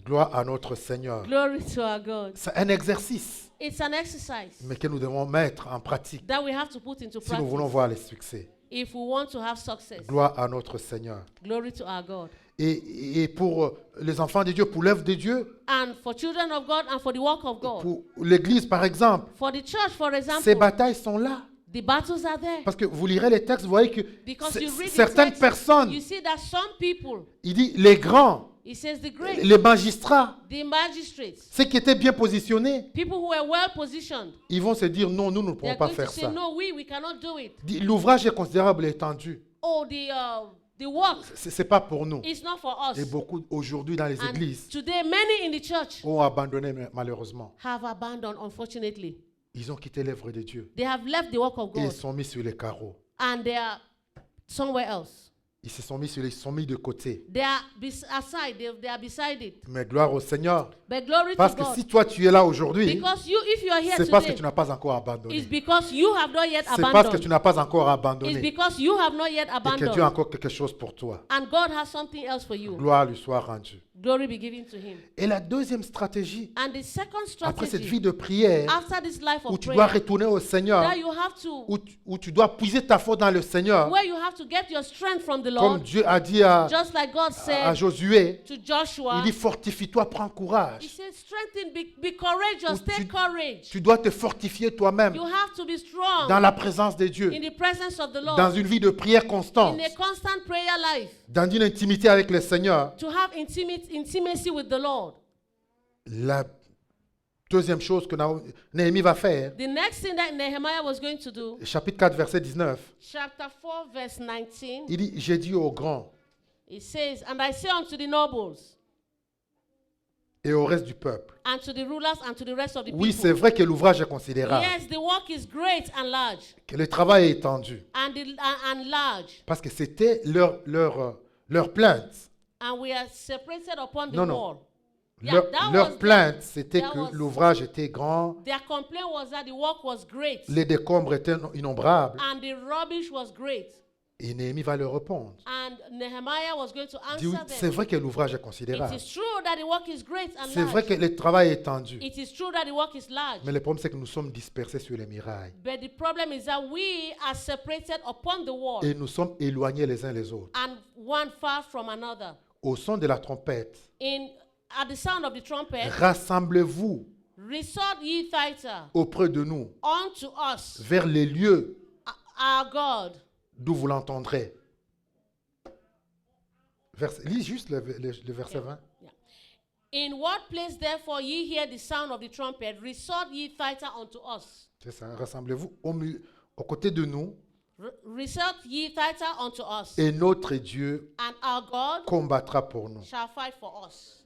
Gloire à notre Seigneur. Glory to our God. C'est un exercice, It's an exercise mais que nous devons mettre en pratique that we have to put into si nous voulons practice voir les succès. if we want to have success. Gloire à notre Seigneur. Glory to our God. Et pour les enfants de Dieu, pour l'œuvre de Dieu, And for children of God and for the work of God. pour l'Église par exemple, For the church, for ces example, batailles sont là. the battles are there. Parce que vous lirez les textes, vous voyez que Because you read the certaines text, personnes, you see that some people, il dit les grands, it says the great, les magistrats, the magistrates, ceux qui étaient bien positionnés, people who were well positioned, ils vont se dire non, nous ne they pouvons are pas going to faire say, ça. no, we cannot do it. L'ouvrage est considérable et étendu. Oh, the work C'est pas pour nous. is not for us. Et beaucoup aujourd'hui dans les And églises today, many in the church ont abandonné malheureusement. have abandoned, unfortunately. Ils ont quitté l'œuvre de Dieu They have left the work of et ils God sont mis sur les carreaux. and they are somewhere else. Ils se sont mis de côté. They are aside, they are beside it. Mais gloire au Seigneur. But glory Parce to que God. si toi tu es là aujourd'hui, Because if you are here c'est parce que today, tu n'as pas encore it's abandonné. because you have not yet C'est parce que tu abandoned. n'as pas encore It's abandonné. because you have not yet Et que Dieu a abandoned. encore quelque chose pour toi. And God has something else for you. Gloire lui soit rendue. Glory be given to him. Et la deuxième stratégie, And the second après cette strategy, vie de prière, after this life où of tu dois prayer, retourner au Seigneur, that you have to, où tu dois puiser ta force dans le Seigneur, where you have to get your strength from the comme Lord, Dieu a dit à just like God à said Josué, to il Joshua. dit fortifie-toi, prends He courage. said, strengthen, be courageous, Ou take courage. Tu dois te fortifier toi-même You have to be strong dans la présence de Dieu, in the presence of the dans Lord, une vie de prière constante, in a constant prayer life, dans une intimité avec le Seigneur. to have intimacy with the Lord. La deuxième chose que Néhémie va faire, The next thing that Nehemiah was going to do, chapitre 4, verset 19, chapter 4, verse 19, il dit, j'ai dit aux grands it says, and I say unto the nobles, et au reste du peuple. and to the rulers, and to the rest of the Oui, people. c'est vrai que l'ouvrage est considérable, Yes, the work is great and large, que le travail est étendu, and large, parce que c'était leur plainte. and we are separated upon the Non, non. wall. Yeah, that Leur was plainte, c'était that que was- l'ouvrage était grand, Their complaint was that the work was great, les décombres étaient innombrables. and the rubbish was great. Et Néhémie va leur répondre. And Nehemiah was going to Dit, oui, answer c'est them. vrai que l'ouvrage est It considérable. is true that the work is great and C'est vrai large. que le travail est étendu. It is true that the work is large. Mais le problème, c'est que nous sommes dispersés sur les murailles. But the problem is that we are separated upon the wall, Et nous sommes éloignés les uns les autres. and one far from another. Au son de la trompette, At the sound of the trumpet, rassemblez-vous resort ye thither auprès de nous, unto us, vers les lieux our God. d'où vous l'entendrez. Lis juste le verset 20. Yeah. In what place therefore ye hear the sound of the trumpet, resort ye thither unto us. C'est ça, rassemblez-vous aux côtés de nous, Resort ye thither unto us, et notre Dieu and our God combattra pour nous. shall fight for us.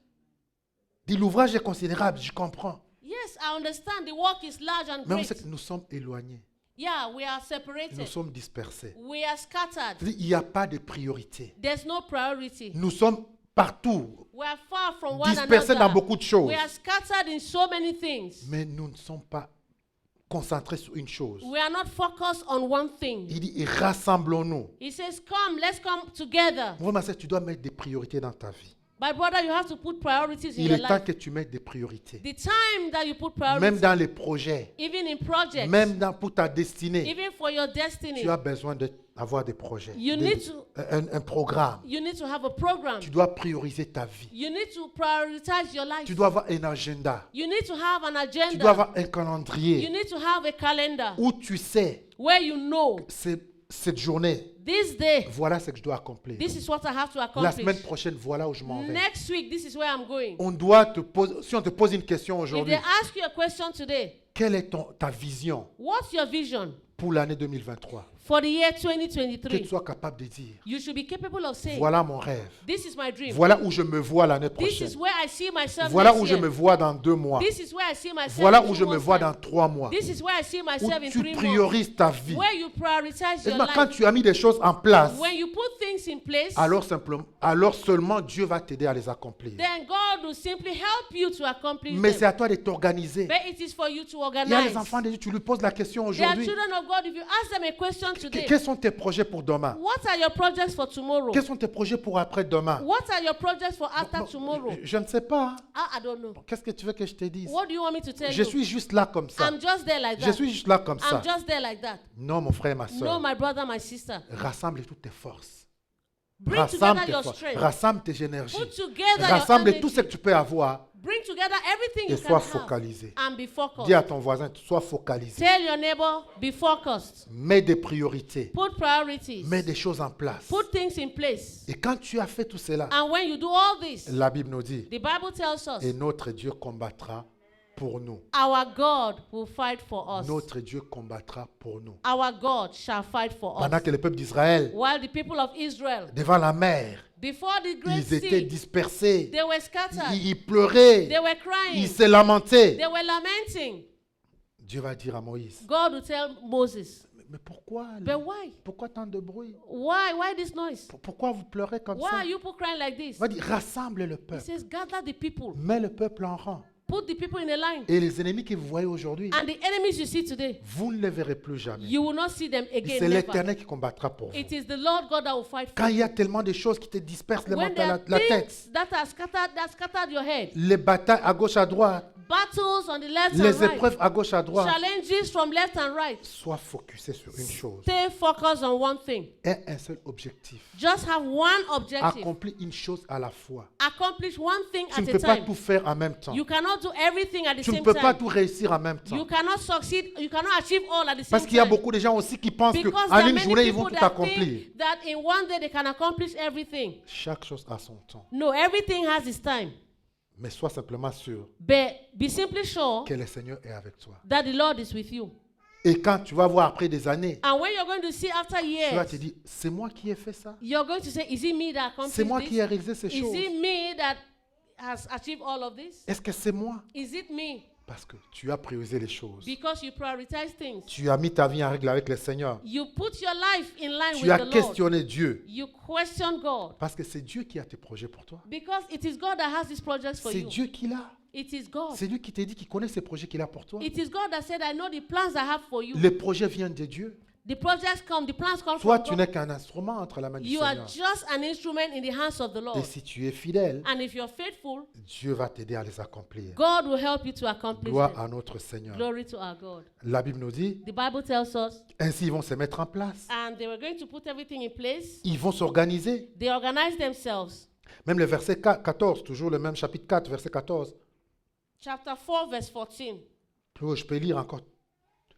Dit, l'ouvrage est considérable, je comprends. Yes, I understand the work is large and Mais on great. sait que nous sommes éloignés, Yeah, we are nous separated. sommes dispersés. We are scattered. C'est-à-dire, il n'y a pas de priorité. There's no priority. Nous sommes partout, We are far from one dispersés dans another. beaucoup de choses. We are scattered in so many things. Mais nous ne sommes pas concentrés sur une chose. We are not focused on one thing. Il dit, rassemblons-nous. He says, come, let's come together. Moi, ma sœur, tu dois mettre des priorités dans ta vie. My brother, you have to put priorities in Il your est temps life. que tu mettes des priorités. The time that you put Même priorities, dans les projets, even in projects, même pour ta destinée, even for your destiny, tu as besoin d'avoir des projets, You need to- un programme. you need to have a program. Tu dois prioriser ta vie. You need to prioritize your life. Tu dois avoir un agenda. You need to have an Tu dois agenda. avoir un You calendrier need to have a calendar où tu sais, where you know cette journée, this day, voilà ce que je dois accomplir. this is what I have to La accomplish. semaine prochaine, voilà où je m'en vais. Next week, this is where I'm going. On doit te poser, si on te pose une question If aujourd'hui, they ask you a question today, quelle est ta vision what's your vision pour l'année 2023? For the year que tu 2023, sois capable de dire, you should be capable of saying, voilà mon rêve. this is my dream. Voilà où je me vois l'année This prochaine. is where I see myself Voilà next où je year. me vois dans 2 mois. This is where I see myself Voilà in où 2 je me months' vois time. dans 3 mois. This is where I see Où myself in tu 3 months. priorises ta vie. Where you prioritize Et your quand life. tu as mis des choses en place, When you put things in place, alors seulement Dieu va t'aider à les accomplir. then God will simply help you to accomplish Mais c'est them. à toi de t'organiser. But it is for you to Il y a les organize. enfants de Dieu, tu lui poses la question They are aujourd'hui. children of God. If you ask them a question today, Quels sont tes projets pour demain? what are your projects for tomorrow? Quels sont tes projets pour après-demain? What are your projects for after Bon, tomorrow? je ne sais pas. I don't know. Qu'est-ce que tu veux que je te dise? What do you want me to tell Je you? suis juste là comme ça. I'm just there like Je that. suis juste là comme ça. I'm just there like that. Non, mon frère, ma No, soeur. my brother, my sister. Rassemble toutes tes forces. Bring Rassemble together tes your forces. strength. Rassemble tes énergies. Put together your Rassemble energy. tout ce que tu peux avoir Bring together everything et you sois can have focalisé. and be focused. Dis à ton voisin, sois focalisé. Tell your neighbor, be focused. Mets des priorités. Put priorities. Mets des choses en place. Put things in place. Et quand tu as fait tout cela, And when you do all this, la Bible nous dit, the Bible tells us, et notre Dieu combattra pour nous. our God will fight for us. Notre Dieu combattra pour nous. Our God shall fight for us. Pendant que le peuple d'Israël, While the people of Israel, devant la mer, before the great ils étaient sea, dispersés. they were scattered. Ils pleuraient. They were crying. Ils se lamentaient. They were lamenting. Dieu va dire à Moïse, God will tell Moses, mais pourquoi, but why? pourquoi tant de bruit? Why this noise? Pourquoi vous pleurez comme Why ça? are you people crying like this? Il va dire, rassemble le He peuple. says, gather the people. Mets le peuple en rang. Put the people in a line. Et les ennemis que vous voyez aujourd'hui, And the enemies you see today, vous ne les verrez plus jamais. you will not see them again. C'est Never. l'Éternel qui combattra pour vous. It is the Lord God that will fight for Quand il y you. a tellement de choses qui te dispersent When there are la tête, things that scattered your head, les batailles à gauche à droite, battles on the left les and right, épreuves à gauche à droite, challenges from left and right, sois focusé sur une chose. stay focused on one thing. Aie un seul objectif. Just have one objective. Accomplis une chose à la fois. Accomplish one thing Tu at ne a peux pas time. tout faire en même temps. You cannot do everything at the Tu ne same peux pas time. tout réussir en même You temps. cannot succeed. You cannot achieve all at the same Parce qu'il y a time. beaucoup de gens aussi qui pensent Because qu'en there are une many journée, ils vont people tout that accomplir. think that in one day they can accomplish everything. Chaque chose a son temps. No, everything has its time. Mais sois simplement sûr But be simply sure que le Seigneur est avec toi. that the Lord is with you. Et quand tu vas voir après des années, And when you're going to see after tu vas years, te dire, c'est moi qui ai fait ça. you're going to say, is it me that C'est moi accomplished qui ai this? réalisé ces Is choses. it me that has achieved all of this? Est-ce que c'est moi? Is it me? Parce que tu as priorisé les choses. Because you prioritize things. Tu as mis ta vie en règle avec le Seigneur. You put your life in line Tu with as the Lord. questionné Dieu. You question God. Parce que c'est Dieu qui a tes projets pour toi. Because it is God that has these projects for C'est you. Dieu qui l'a. It is God. C'est lui qui t'a dit qu'il connaît ces projets qu'il a pour toi. It is God that said, I know the plans I have for you. Les projets viennent de Dieu. The projects come, the plans come Toi, from tu God. n'es qu'un instrument entre la main du You are Seigneur. just an instrument in the hands of the Et Lord. si tu es fidèle, And if you're faithful, Dieu va t'aider à les accomplir. God will help you to accomplish Gloire them. à notre Seigneur. Glory to our God. La Bible nous dit, The Bible tells us, ainsi ils vont se mettre en place. and they were going to put everything in place. Ils vont s'organiser. They organized themselves. Même le verset 14, toujours le même chapitre 4, verset 14. Chapter 4, verse 14. Oh, je peux lire encore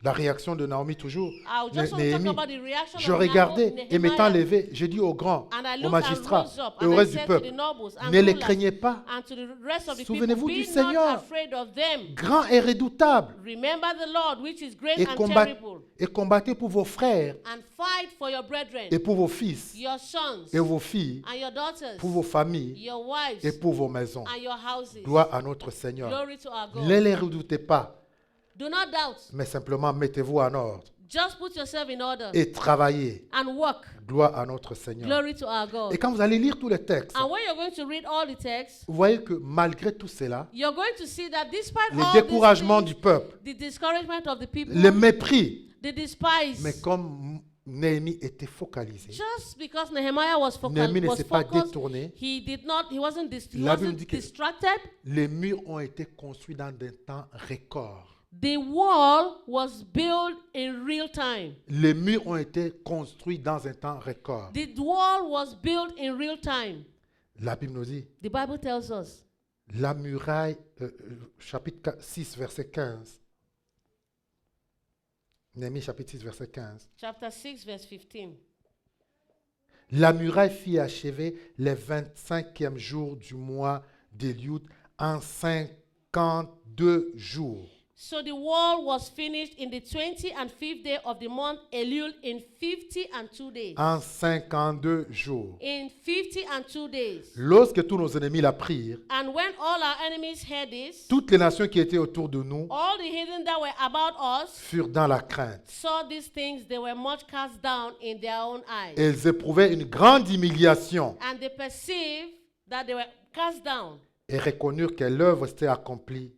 la réaction de Naomi toujours. I just want to talk Néhémie. about the reaction Je of regardais et m'étant Nehemiah. levé, j'ai dit aux grands, And I aux looked and magistrats rose up, et au and I reste du said to the peuple, nobles and ne les rulers craignez pas, and to the rest of the people, Souvenez-vous du be not Seigneur. afraid of them. grand et redoutable, Remember the Lord, which is great et, and terrible, et combattez pour vos frères and fight for your brethren, et pour vos fils your sons, et vos filles, and your daughters, pour vos familles your wives, et pour vos maisons. and your houses. Gloire à notre Seigneur. Glory to our God. Ne les redoutez pas, Do not doubt. mais simplement mettez-vous en ordre Just put yourself in order et travaillez. and work. Gloire à notre Seigneur. Glory to our God. Et quand vous allez lire tous les textes, And when you're going to read all the texts, vous voyez que malgré tout cela, you're going to see that despite le all these découragement things, du peuple, the discouragement of the people, le mépris, the despise, mais comme Néhémie était focalisé, just because Nehemiah was, Néhémie ne was s'est pas focused, détourné. he wasn't La Bible dit que- distracted. Les murs ont été construits dans des temps records. The wall was built in real time. Les murs ont été construits dans un temps record. The wall was built in real time. La Bible nous dit, The Bible tells us. la muraille, chapitre 6, verset 15. Néhémie, chapitre 6, verset 15. Chapter 6, verse 15. La muraille fut achevée le 25e jour du mois d'Éliud en 52 jours. So the wall was finished in the 20th and 5th day of the month Elul in 52 days. En 52 jours. In 52 days. Lorsque tous nos ennemis la prirent, And when all our enemies heard this, toutes les nations qui étaient autour de nous all the heathen that were about us furent dans la crainte. saw these things, they were much cast down in their own eyes. Elles éprouvaient une grande humiliation And they perceived that they were cast down. et reconnurent que l'œuvre s'était accomplie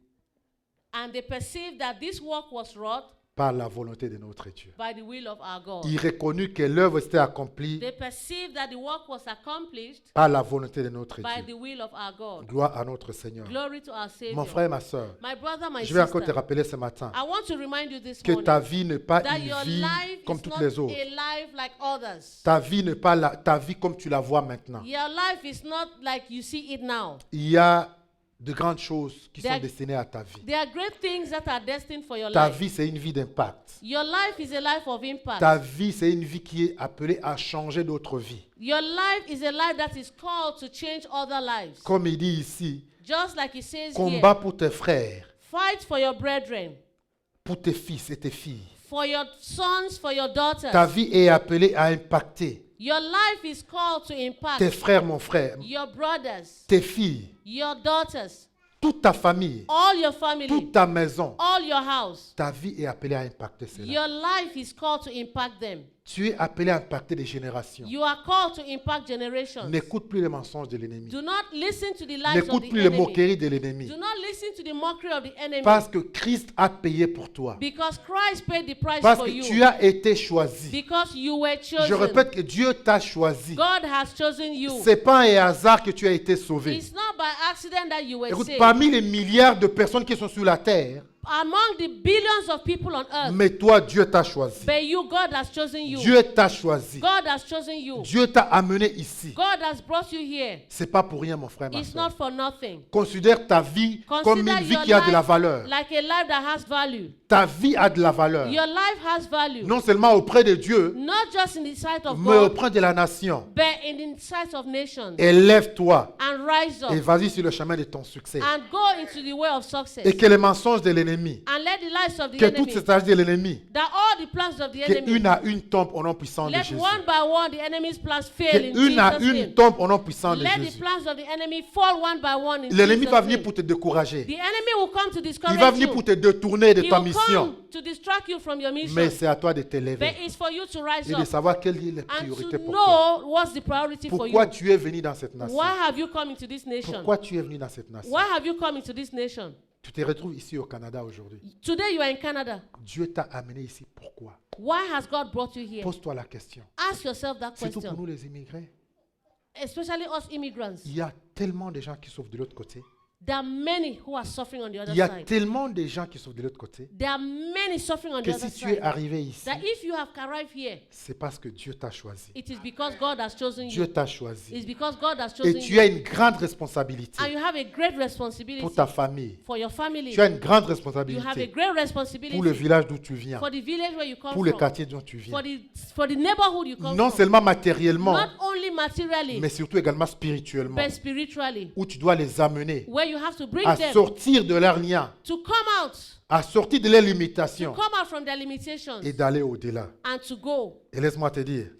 And they perceived that this work was wrought par la volonté de notre Dieu. by the will of our God. Ils reconnurent que l'œuvre s'était accomplie They perceived that the work was accomplished par la volonté de notre by Dieu. the will of our God. Gloire à notre Seigneur. Glory to our Savior. Mon frère et ma soeur, My brother, my je vais encore te sister, rappeler ce matin I want to remind you this que morning ta vie n'est pas that une your vie life comme is toutes not les autres. a life like others. Ta vie n'est pas ta vie comme tu la vois maintenant. Your life is not like you see it now. Il y a de grandes choses qui sont There- destinées à ta vie. There are great things that are destined for your Ta life. vie, c'est une vie d'impact. Your life is a life of impact. Ta vie, c'est une vie qui est appelée à changer d'autres vies. Your life is a life that is called to change other lives. Comme il dit ici, Just like it says combat here, pour tes frères, fight for your brethren, pour tes fils et tes filles. for your sons, for your daughters. Ta vie est appelée à impacter Your life is called to tes impact frères, mon frère, your brothers, tes filles, your daughters, toute ta famille, all your family, toute ta maison. all your house. Ta vie est appelée à impacter cela. Your life is called to impact them. Tu es appelé à impacter des générations. You are called to impact generations. N'écoute plus les mensonges de l'ennemi. Do not listen to the lies of N'écoute the plus les enemy. moqueries de l'ennemi. Do not listen to the mockery of the enemy. Parce que Christ a payé pour toi. Because Christ paid the price Parce for que you. tu as été choisi. Because you were Je chosen. répète que Dieu t'a choisi. God has chosen you. Ce n'est pas un hasard que tu as été sauvé. It's not by accident that you were Écoute, saved. parmi les milliards de personnes qui sont sur la terre, Among the billions of people on earth, mais toi, Dieu t'a choisi. but you, God has chosen you. Dieu t'a choisi. God has chosen you. Dieu t'a amené ici. God has brought you here. C'est pas pour rien, mon frère, ma It's soeur. not for nothing. Considère ta vie comme une Consider vie your qui a de la life valeur. like a life that has value. Ta vie a de la valeur. Your life has value. Non seulement auprès de Dieu, Not just in the sight of mais God, auprès de la nation. but in the sight of nations. Élève-toi And rise et up. vas-y sur le chemin de ton succès. And go into the way of success. Et que les mensonges de l'ennemi, And let the lies of the que toutes enemy, ces stratégies de l'ennemi, that all the plans of the que enemy, une à une tombe au nom puissant de let Jésus. one by one the enemy's plans fail in Que une à Jesus' une name. tombe au nom puissant de Let the Jésus. plans of the enemy fall one by one in L'ennemi Jesus' va venir name. pour te décourager. The enemy will come to Il discourage va venir you. pour te détourner de He ta will mission. come to distract you from your mission. Mais c'est à toi de But t'élever it's for you to rise et de up savoir quelle est la and priorité to pour toi. know what's the priority for you. Pourquoi tu es venu dans cette nation? Why have you come into this nation? Pourquoi tu es venu dans cette nation? Why have you come into this nation? Tu te retrouves ici au Canada aujourd'hui. Today you are in Canada. Dieu t'a amené ici. Pourquoi? Why has God brought you here? Pose-toi la question. Ask yourself that Surtout pour nous question. les immigrés. Especially us immigrants. Il y a tellement de gens qui souffrent de l'autre côté. There are many who are suffering on the other Il y a side. tellement de gens qui souffrent de l'autre côté There are many suffering on the que other si tu es side. arrivé ici, That if you have arrived here, c'est parce que Dieu t'a choisi. it is because God has chosen Dieu you. t'a choisi. It's because God has Et chosen tu you. as une grande responsabilité And you have a great responsibility pour ta famille. for your family. Tu as une grande You have a responsabilité great pour le responsibility village d'où tu viens, for the village where you come pour le from, quartier d'où tu viens. for the neighborhood you come Non from. seulement matériellement, Not only materially, mais surtout également spirituellement, but spiritually, où tu dois les amener where you have to bring à them sortir de leur lien, to come out, à sortir de leurs to limitations come out from their limitations et d'aller au-delà. and to go. Et laisse-moi te dire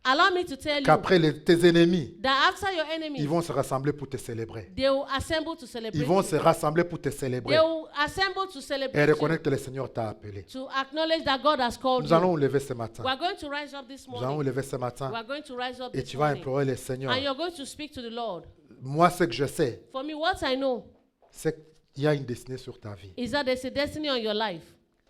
Allow me to tell you qu'après tes ennemis, that after your ils enemies, vont se rassembler pour te célébrer. they will assemble to celebrate. Ils vont you. se rassembler pour te célébrer They will assemble to et celebrate you, reconnaître que le Seigneur t'a appelé. to acknowledge that God has called Nous you. allons nous lever ce matin. We are going to rise up this Nous allons nous morning. lever ce matin We are going to rise up et this tu vas morning. implorer le Seigneur. And you're going to speak to the Lord. Moi, ce que je sais, For me, what I know c'est qu'il y a une destinée sur ta vie. is that there's a destiny on your life.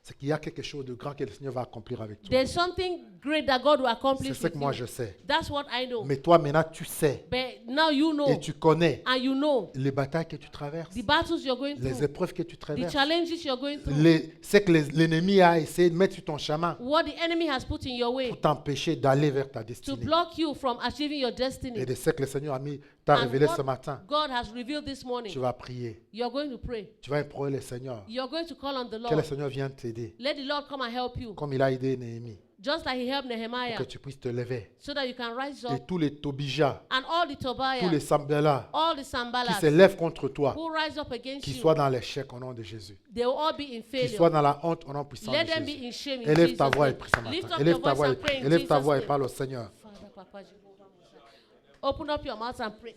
C'est qu'il y a quelque chose de grand que le Seigneur va accomplir avec toi. There's something great that God will C'est accomplish ce with que moi you. je sais. That's what I know. Mais toi, maintenant, tu sais But now you know, et tu connais and you know les batailles que tu traverses, the battles you're going les through, épreuves que tu the traverses, challenges you're going through, ce que l'ennemi a essayé de mettre sur ton chemin what the enemy has put in your way pour t'empêcher d'aller vers ta to destinée. block you from achieving your Et destiny. de ce que le Seigneur t'a And révélé what ce matin, God has revealed this tu morning, vas prier. you're going to pray. Tu vas implorer le Seigneur. You're going to call on the Que le Lord. Seigneur vienne t'aider, Let the Lord come and help you. comme il a aidé Néhémie. just like he helped pour Nehemiah, que tu puisses te lever. so that you can rise Et up. tous les Tobija, And all the tous Tobiah, les Sambalas all the qui Sambalats s'élèvent contre toi, who rise up against qu'ils you, soient dans l'échec au nom de Jésus. they will all be in Qu'ils soient failure. dans la honte au nom puissant de Let them be Jésus. in shame in Élève Jesus' ta voix et name. prie ce Lift matin. up Élève your ta voice voix and pray in élève ta Jesus' voix et name. parle au Seigneur. Father, Papa, Jehovah, Messiah. Open up your mouth and pray.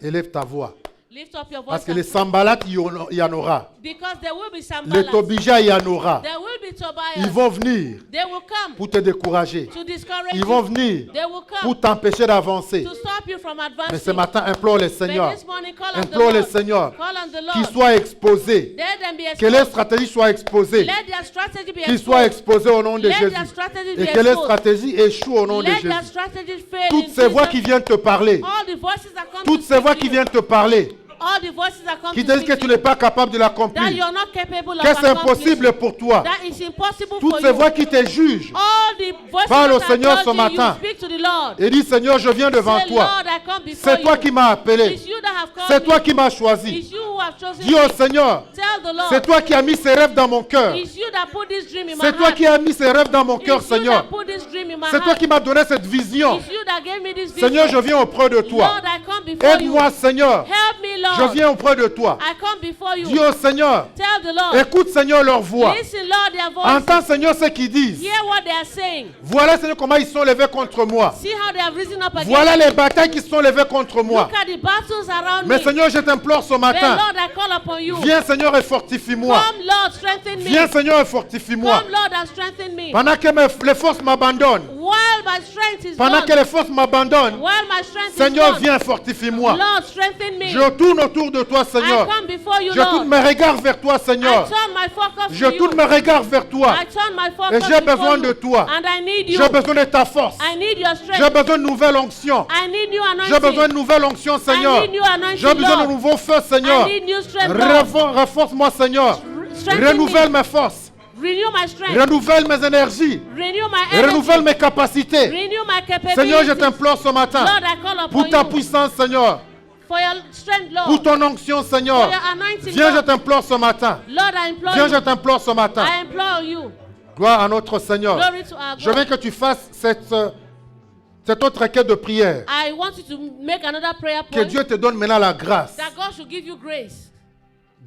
Élève ta voix. Lift up your Parce voice que and les pray. Sambalat, il y en aura. Because there will be Les Sambalats. Tobija, il y en aura. There will be Ils Tobias. vont venir They will come pour te décourager. to discourage Ils vont you. venir They will come pour t'empêcher d'avancer. to stop you from Mais ce advancing. matin, implore le But Seigneur. this morning, call on the Implore le Lord. Seigneur Call on the qu'ils Lord. soient exposés. Let them be Que les exposed. stratégies soient exposées. Let their strategy be Qu'ils soient exposed. exposés au nom de Let Jésus. their strategy be Et que les exposed. stratégies échouent au nom de Let their Jésus. strategies fail Toutes in ces voix Jesus' qui viennent te parler, all the voices that come toutes to ces speak voix to qui you, viennent te parler, all the voices that come qui to te disent que speak tu to n'es you, pas capable de that l'accomplir, you're not capable que of c'est impossible accomplishing, pour toi. that is impossible Toutes for ces you. voix qui te jugent All the voices Parle au that Seigneur are ce judging you, matin. speak to the Lord. et dis Seigneur, je viens devant Say, toi. Lord, I come before C'est toi you. qui m'as appelé. It's you that have called C'est toi me. qui m'as choisi. It's you who have chosen Dis au me. Seigneur, Tell the Lord. c'est toi qui as mis ces rêves dans mon cœur. It's you that put this dream in my C'est toi heart. qui as mis ces rêves dans mon cœur, It's you Seigneur. that put this dream in my C'est toi heart. qui m'as donné cette vision. It's you that gave me this vision. Seigneur, je viens auprès de toi. Lord, I come before you. Aide-moi, Seigneur. Help me, Lord. Je viens auprès de toi. I come before you. Dis au Seigneur, Tell the Lord. écoute, Seigneur, leur voix. Listen, Lord, their voices. Entends, Seigneur, ce qu'ils disent. Hear what they are saying. Voilà, Seigneur, comment ils sont levés contre moi. See how they have risen up against Voilà me. les batailles qui sont levées contre moi. Look at the battles around Mais me. Seigneur, je t'implore ce Then, matin. Lord, I call upon you. Viens, Seigneur, et fortifie-moi. Come, Lord, strengthen me. Viens, Seigneur, et fortifie-moi. Come, Lord, and strengthen me. Pendant que les forces m'abandonnent. While my strength is Pendant gone. que les forces m'abandonnent. While my strength Seigneur, is gone. viens, fortifie-moi. Lord, strengthen me. Je tourne autour de toi, I Seigneur. come before you, Je Lord. tourne mes regards vers toi, I Seigneur. turn my focus Je to you. tourne mes regards vers toi. I turn my Et focus j'ai before besoin you. de toi. And I need you. J'ai besoin de ta force. I need your J'ai strength. besoin de nouvelle onction. I need new anointing. J'ai besoin de nouvelle onction, Seigneur. I need new anointing, J'ai besoin de Lord. nouveau feu, Seigneur. I need new strength, Lord. Renforce-moi, Seigneur. Strengthen Renouvelle me. mes forces. Renew my strength. Renouvelle mes énergies. Renew my energy. Renouvelle mes capacités. Renew my capabilities. Seigneur, je t'implore ce matin. Lord, I call upon Pour ta you. puissance, Seigneur. For your strength, Lord. Pour ton onction, Seigneur. For your anointing, Viens, je Lord. t'implore ce matin. Lord, I implore Viens, you. je t'implore ce matin. I implore you. Gloire à notre Seigneur. Glory to our Je veux God. que tu fasses cette autre requête de prière. I want you to make another prayer Que point. Dieu te donne maintenant la grâce That God should give you grace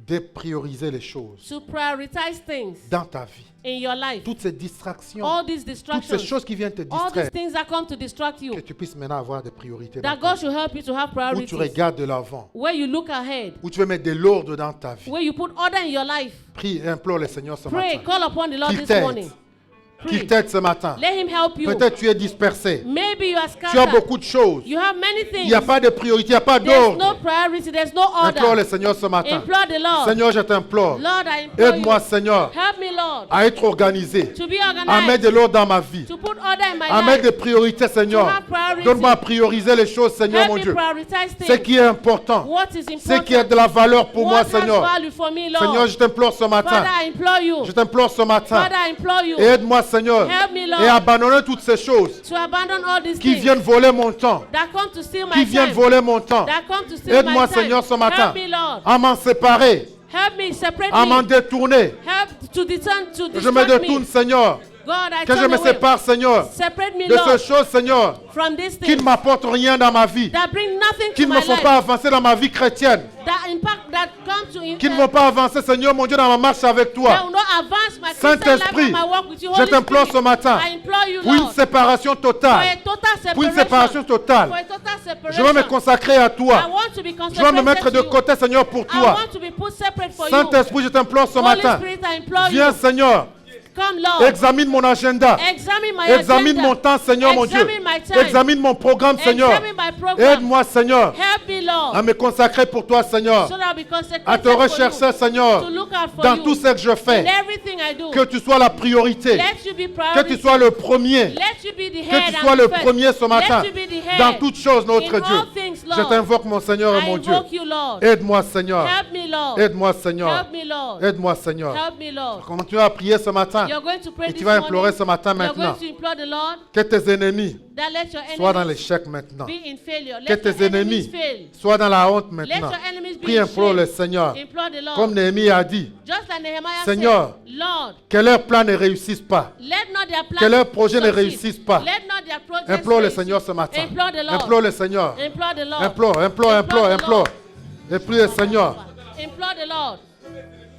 de prioriser les choses to prioritize things dans ta vie. in your life. Toutes ces distractions, All these toutes ces distractions, choses qui viennent te all these distraire, things that come to distract que you, tu puisses maintenant avoir des priorités dans that ta God vie. should help you to have Où tu priorities. regardes de l'avant, Where you look ahead, où tu veux mettre de l'ordre dans ta vie. where you put order in your life. Prie et implore le Seigneur ce Pray, matin. call upon the Lord Qu'il this t'aide. morning. Qu'il Pray. t'aide ce matin. Let Him help you. Peut-être tu es dispersé. Maybe you are Tu as scattered. beaucoup de choses. You have many Il things. n'y a pas de priorité, il n'y a pas There's no d'ordre. priority. There's no Implore le order. Seigneur ce matin. Implore the Lord. Seigneur, je t'implore. Lord, I implore Aide-moi, you. Seigneur, Help me, Lord, à être organisé, to be à mettre organized, de l'ordre dans ma vie, to put order in my à mettre life. des priorités, Seigneur. To have priority. Donne-moi à prioriser les choses, Seigneur, Help mon me Dieu. prioritize Ce things. qui est important, What is ce qui a important? de la valeur pour moi, What has Seigneur. value for me, Lord? Seigneur, je t'implore ce matin. Father, I implore you. Je t'implore ce matin. Father, I implore you Et aide-moi, Seigneur, Help me, Lord. et abandonner toutes ces choses to abandon all these qui things viennent voler mon temps, that come to steal my qui viennent time. voler mon temps. That come to steal Aide-moi, my time. Seigneur, ce matin, Help me, Lord. à m'en séparer, Help me, separate à m'en me. détourner. Help to Que je me détourne, Seigneur. God, I Que je turn me away. sépare, Seigneur, Separate me, de Lord, ces choses, Seigneur, from these qui ne things m'apportent rien dans ma vie, that bring nothing qui to ne my me font life, pas avancer dans ma vie chrétienne, that impact, that come to qui ne vont pas avancer, Seigneur, mon Dieu, dans ma marche avec that toi. will not advance my Christian life Saint-Esprit, and my walk with you. je Holy t'implore Spirit, ce matin I implore you, pour une Lord, séparation for totale, a total pour une séparation separation, totale. for a total Je veux me separation. consacrer à I toi. want to be Je veux me mettre consecrated de to you. côté, Seigneur, pour I toi. want to be put separate for you. Saint-Esprit, je t'implore ce Holy matin. Spirit, I implore Viens, you. Seigneur, Come, Lord. examine mon agenda. Examine my Examine agenda. mon temps, Seigneur, mon Dieu. Examine my time. Examine mon programme, Seigneur. Examine my program. Aide-moi, Seigneur, Help me, Lord, à me consacrer pour toi, Seigneur. so that I'll be consecrated À te for rechercher, you, Seigneur, to look out for dans you tout ce que je in fais. everything I do. Que tu sois la priorité. Let you be Que priority. tu sois le premier. Let you be the Que head tu and sois le first. premier ce matin. Let you be the head Dans toutes choses, notre in all Dieu. things, Je t'invoque, mon Seigneur et I mon Dieu. invoke you, Lord. Aide-moi, Seigneur. Help me, Lord. Aide-moi, Seigneur. Help me, Lord. Aide-moi, Seigneur. Help me, Lord. Continue à prier ce matin. You're going to pray Et this tu vas morning. implorer ce matin You're maintenant. going to implore the Lord Que tes ennemis that let your soient dans enemies l'échec maintenant. be in failure. Que Let your tes enemies ennemis fail. soient dans la honte Let maintenant. your enemies be Prie, in implore le shame. Seigneur. Implore the Lord. Comme Néhémie a dit, Just like Nehemiah Seigneur, said, Lord, que leurs plans ne réussissent pas. let not their plans Que leurs projets ne succeed. réussissent pas. Let not their projects Implore le succeed. Seigneur ce matin. Implore the Lord. Implore le Seigneur. Implore the Lord. Implore, implore, implore, the implore. Lord. Et prie le Seigneur. Implore the Lord.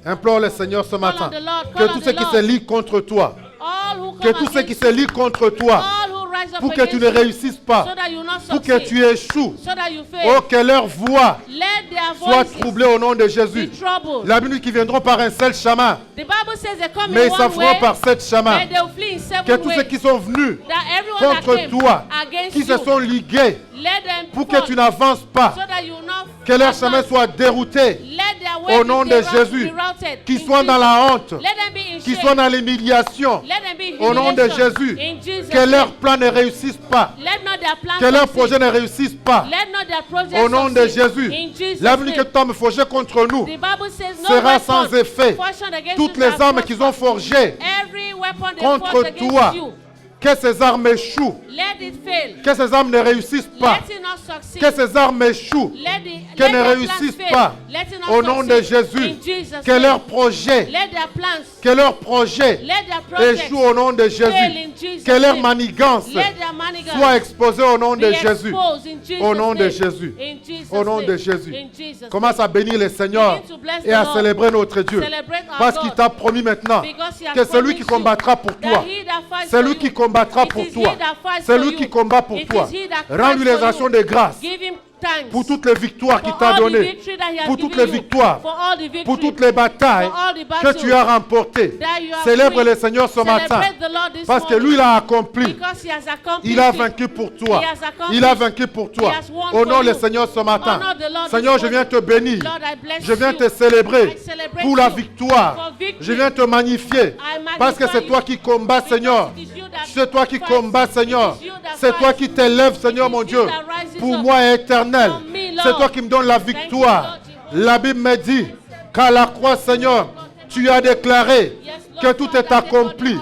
Implore le Seigneur ce matin. on the Lord, Que call on tous the ceux qui Lord. se lient contre toi, All who que come tous ceux qui against se you, lient contre toi, all who rise up pour que against tu ne you, réussisses pas, so that you will not pour que succeed, tu échoues. so that you fail. Oh, que leur voix Let their soit voices troublée au nom de be Jésus. troubled. La Bible dit qu'ils viendront par un seul chemin, The Bible says they come mais in ils one s'enfuiront way, par sept chemins. and they will flee in Que seven tous ceux ways. qui sont venus That everyone that contre came toi, against qui se you, sont ligués let them pour que fall, tu n'avances pas, so that you will not que leur advance. chemin soit dérouté, Let their way au nom be de derou- Jésus, be routed. qu'ils In soient dans Jesus. la honte, Let them be in qu'ils shame. soient dans l'humiliation, Let them be in au nom de humiliation. Jésus, In Jesus' que leurs name. plans ne réussissent pas, Let not their plans que leurs succeed. projets ne réussissent pas, Let not their projects au nom de succeed. Jésus. In Jesus' La Bible dit que name. tout homme forgé contre nous The Bible says no sera weapon sans effet. fashioned against Toutes you les shall armes qu'ils ont prosper. forgées Every weapon they contre forge against toi, you, que ces armes échouent, let it fail. que ces armes ne réussissent pas, Let it not succeed. que ces armes échouent, Let ne their réussissent plans fail. pas. Let it not Au nom de succeed. Jésus, In Jesus' que name. leurs projets, Let their plans, que leurs projets let their projects échouent au nom de fail Jésus, in Jesus' que leurs name. manigances Let their manigance soient exposées au nom be de Jésus. exposed in Jesus' Au nom de name. Jésus. In Jesus' Au nom name. de Jésus. In Jesus' Commence à bénir le Seigneur Begin to bless et the à Lord. célébrer notre Dieu. Celebrate our Parce God. qu'il t'a promis maintenant Because he has que celui qui promised combattra pour that toi, he that fights c'est for lui you. qui combattra It pour is he toi. that fights C'est for lui you. qui combat pour It toi. is he that Rends-lui fights les for actions you. de grâce Give him thanks pour toutes les victoires qu'il for t'a all the données, victory that he has pour toutes given les you, victoires, for all the victory, pour toutes les batailles for all the que battles tu as remportées. that you have Célèbre win. le Seigneur ce matin Celebrate the Lord this parce que morning, lui l'a accompli. because he has accomplished Il a it. vaincu pour toi. He has accomplished. Il a vaincu pour toi. He has won Honore for le you. Seigneur ce matin. Honor the Lord Seigneur, this je viens morning. te bénir. Lord, I bless Je viens you. te célébrer I celebrate pour la you victoire. for victory. Je viens te magnifier magnify parce que c'est you. toi qui combats, Because Seigneur. it is you that C'est toi qui fights. combats, Seigneur. It is you that C'est toi fights. qui t'élèves, Seigneur, It is mon you Dieu. that rises Pour up. moi éternel. For me, Lord. C'est toi qui me donnes la Thank you, victoire. Lord Jehovah. La Bible me dit qu'à la croix, Seigneur, tu as déclaré Yes, Lord, que tout Father, est accompli.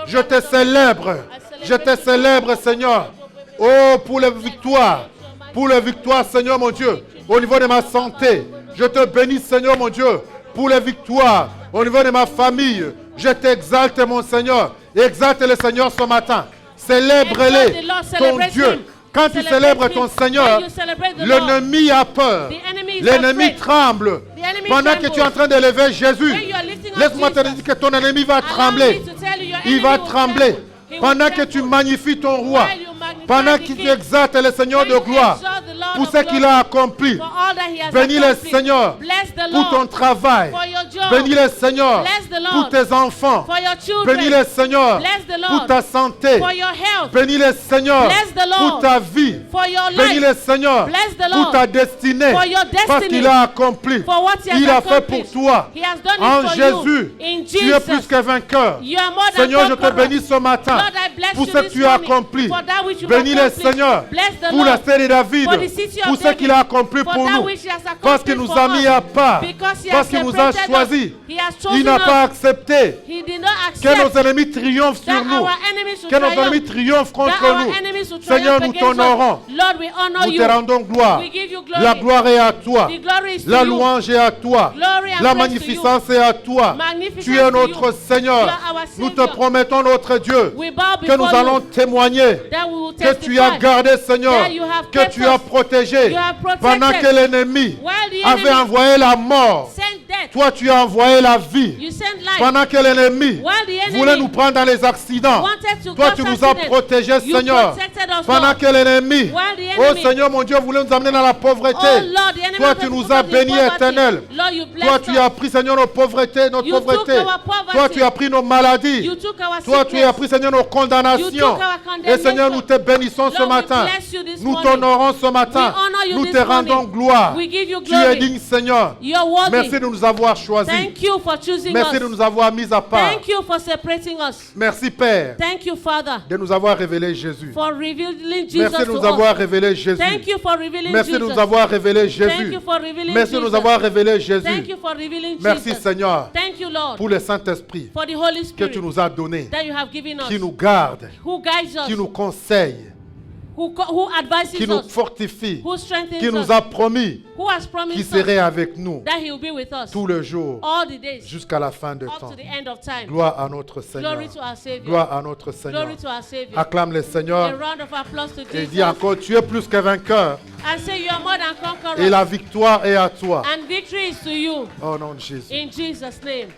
Je te célèbre. Je te célèbre, Seigneur. Oh, pour les victoires. Pour les victoires, Seigneur, mon Dieu. Au niveau de ma santé. Je te bénis, Seigneur, mon Dieu. Pour les victoires. Au niveau de ma famille. Je t'exalte, mon Seigneur. Exalte le Seigneur ce matin. Célèbre-le, Exalt the Lord, ton celebrate Dieu. him. Quand tu Celebrate célèbres him. ton Seigneur, When you celebrate the Lord, l'ennemi a peur. the enemy is L'ennemi afraid. tremble. The enemy Pendant que tu es en trembles. train d'élever Jésus, When you are lifting up laisse-moi te Jesus, dire que ton ennemi va allow trembler. me to tell you, your Il enemy va will trembler. tremble. He will Pendant que tremble. tu magnifies ton roi, While you magnify pendant the que tu King, exaltes le Seigneur when de you gloire, exalt the Lord pour of ce qu'il glory, a accompli. for all that he has Bénis le accomplished. Seigneur Bless the pour ton Lord travail. for your job. Bénis le Seigneur Bless the Lord pour tes enfants. for your children. Bénis le Seigneur Bless the Lord pour ta santé. for your health. Bénis le Seigneur Bless the Lord pour ta vie. for your Bénis life. le Seigneur Bless the pour Lord ta destinée. for your destiny. Parce qu'il a accompli. For what he has Il a fait accomplished. pour toi. He has done it En for Jésus, you. In tu es Jesus, plus que vainqueur. you are more than Seigneur, je te conqueror. bénis ce matin Lord, I bless pour you ce que this tu as morning accompli. for that which you Bénis le accomplished. Seigneur Bless the pour la Lord cité de David, for the city of pour ce David, qu'il a accompli for pour that nous. which he has accomplished Parce qu'il nous for a us. mis à part. Because he Parce has qu'il nous a separated us. choisis. He has Il chosen n'a pas us. accepté He did not que nos accept ennemis triomphent that sur nous. our enemies should Que nos triumph. ennemis triomphent That contre our nous. enemies should Seigneur, triumph nous against us. t'honorons. Lord, we honor Nous you. te rendons gloire. We give you glory. La gloire est à toi. The glory is to La you. louange est à toi. Glory and La praise magnificence est à toi. Magnificence Tu es to notre you. Seigneur. You are our Nous te Savior. promettons, notre Dieu, We bow que nous before allons you. témoigner That we will que testify. tu as gardé, Seigneur, That you have que kept tu as us. protégé You have protected. pendant que l'ennemi While the avait enemy envoyé la mort. sent death, Toi, tu as envoyé la vie. you sent life. Pendant que l'ennemi While the enemy voulait nous prendre dans les accidents, wanted to toi, cause tu nous as accident, protégés, you Seigneur. protected us, Pendant Lord. que l'ennemi, While the oh enemy, Seigneur mon Dieu, voulait nous amener dans la pauvreté. oh Lord, the enemy Toi, wanted tu to nous put as us in bénis, poverty. éternel. Lord, you Toi, blessed tu us. as pris, Seigneur, nos pauvretés, notre You took pauvreté. our poverty. Toi, tu as pris nos maladies. You took our Toi, tu as sickness. pris, Seigneur, nos condamnations. You took our Et Seigneur, condemnation. nous te bénissons ce Lord, we matin. bless you this Nous morning. t'honorons ce matin. We honor honor you Nous this te rendons morning. gloire. We give you Tu es glory. digne, Seigneur. You're worthy. Merci de nous avoir choisis. Thank you for choosing Merci us. de nous avoir mis à part. Thank you for separating us. Merci, Père, Thank you, Father, de nous avoir révélé Jésus. for revealing Jesus Merci de to nous avoir us. révélé Jésus. Thank you for revealing Merci de Jesus. nous avoir révélé Thank Jésus. you for revealing Merci de nous Jesus. avoir révélé Thank Jésus. you for revealing Merci, Jesus. Seigneur, Thank you, Lord, pour le Saint-Esprit for the Holy que Spirit tu nous as donné, that you have given us, qui nous garde, who guides us, qui nous conseille, who advises qui nous us, fortifie, who strengthens qui us, nous a promis who has qu'il promised serait us avec nous that He will be with us tous les jours all the days jusqu'à la fin de up temps. to the end of time. Gloire à notre Seigneur. Glory to our Savior. Gloire à notre Seigneur. Glory to our Savior. Acclame le A Seigneur round of applause to et dis Jesus. encore, tu es plus que vainqueur And say you are more than et conquerors. la victoire est à toi. And victory is to you. Au nom de Jésus. In Jesus' name.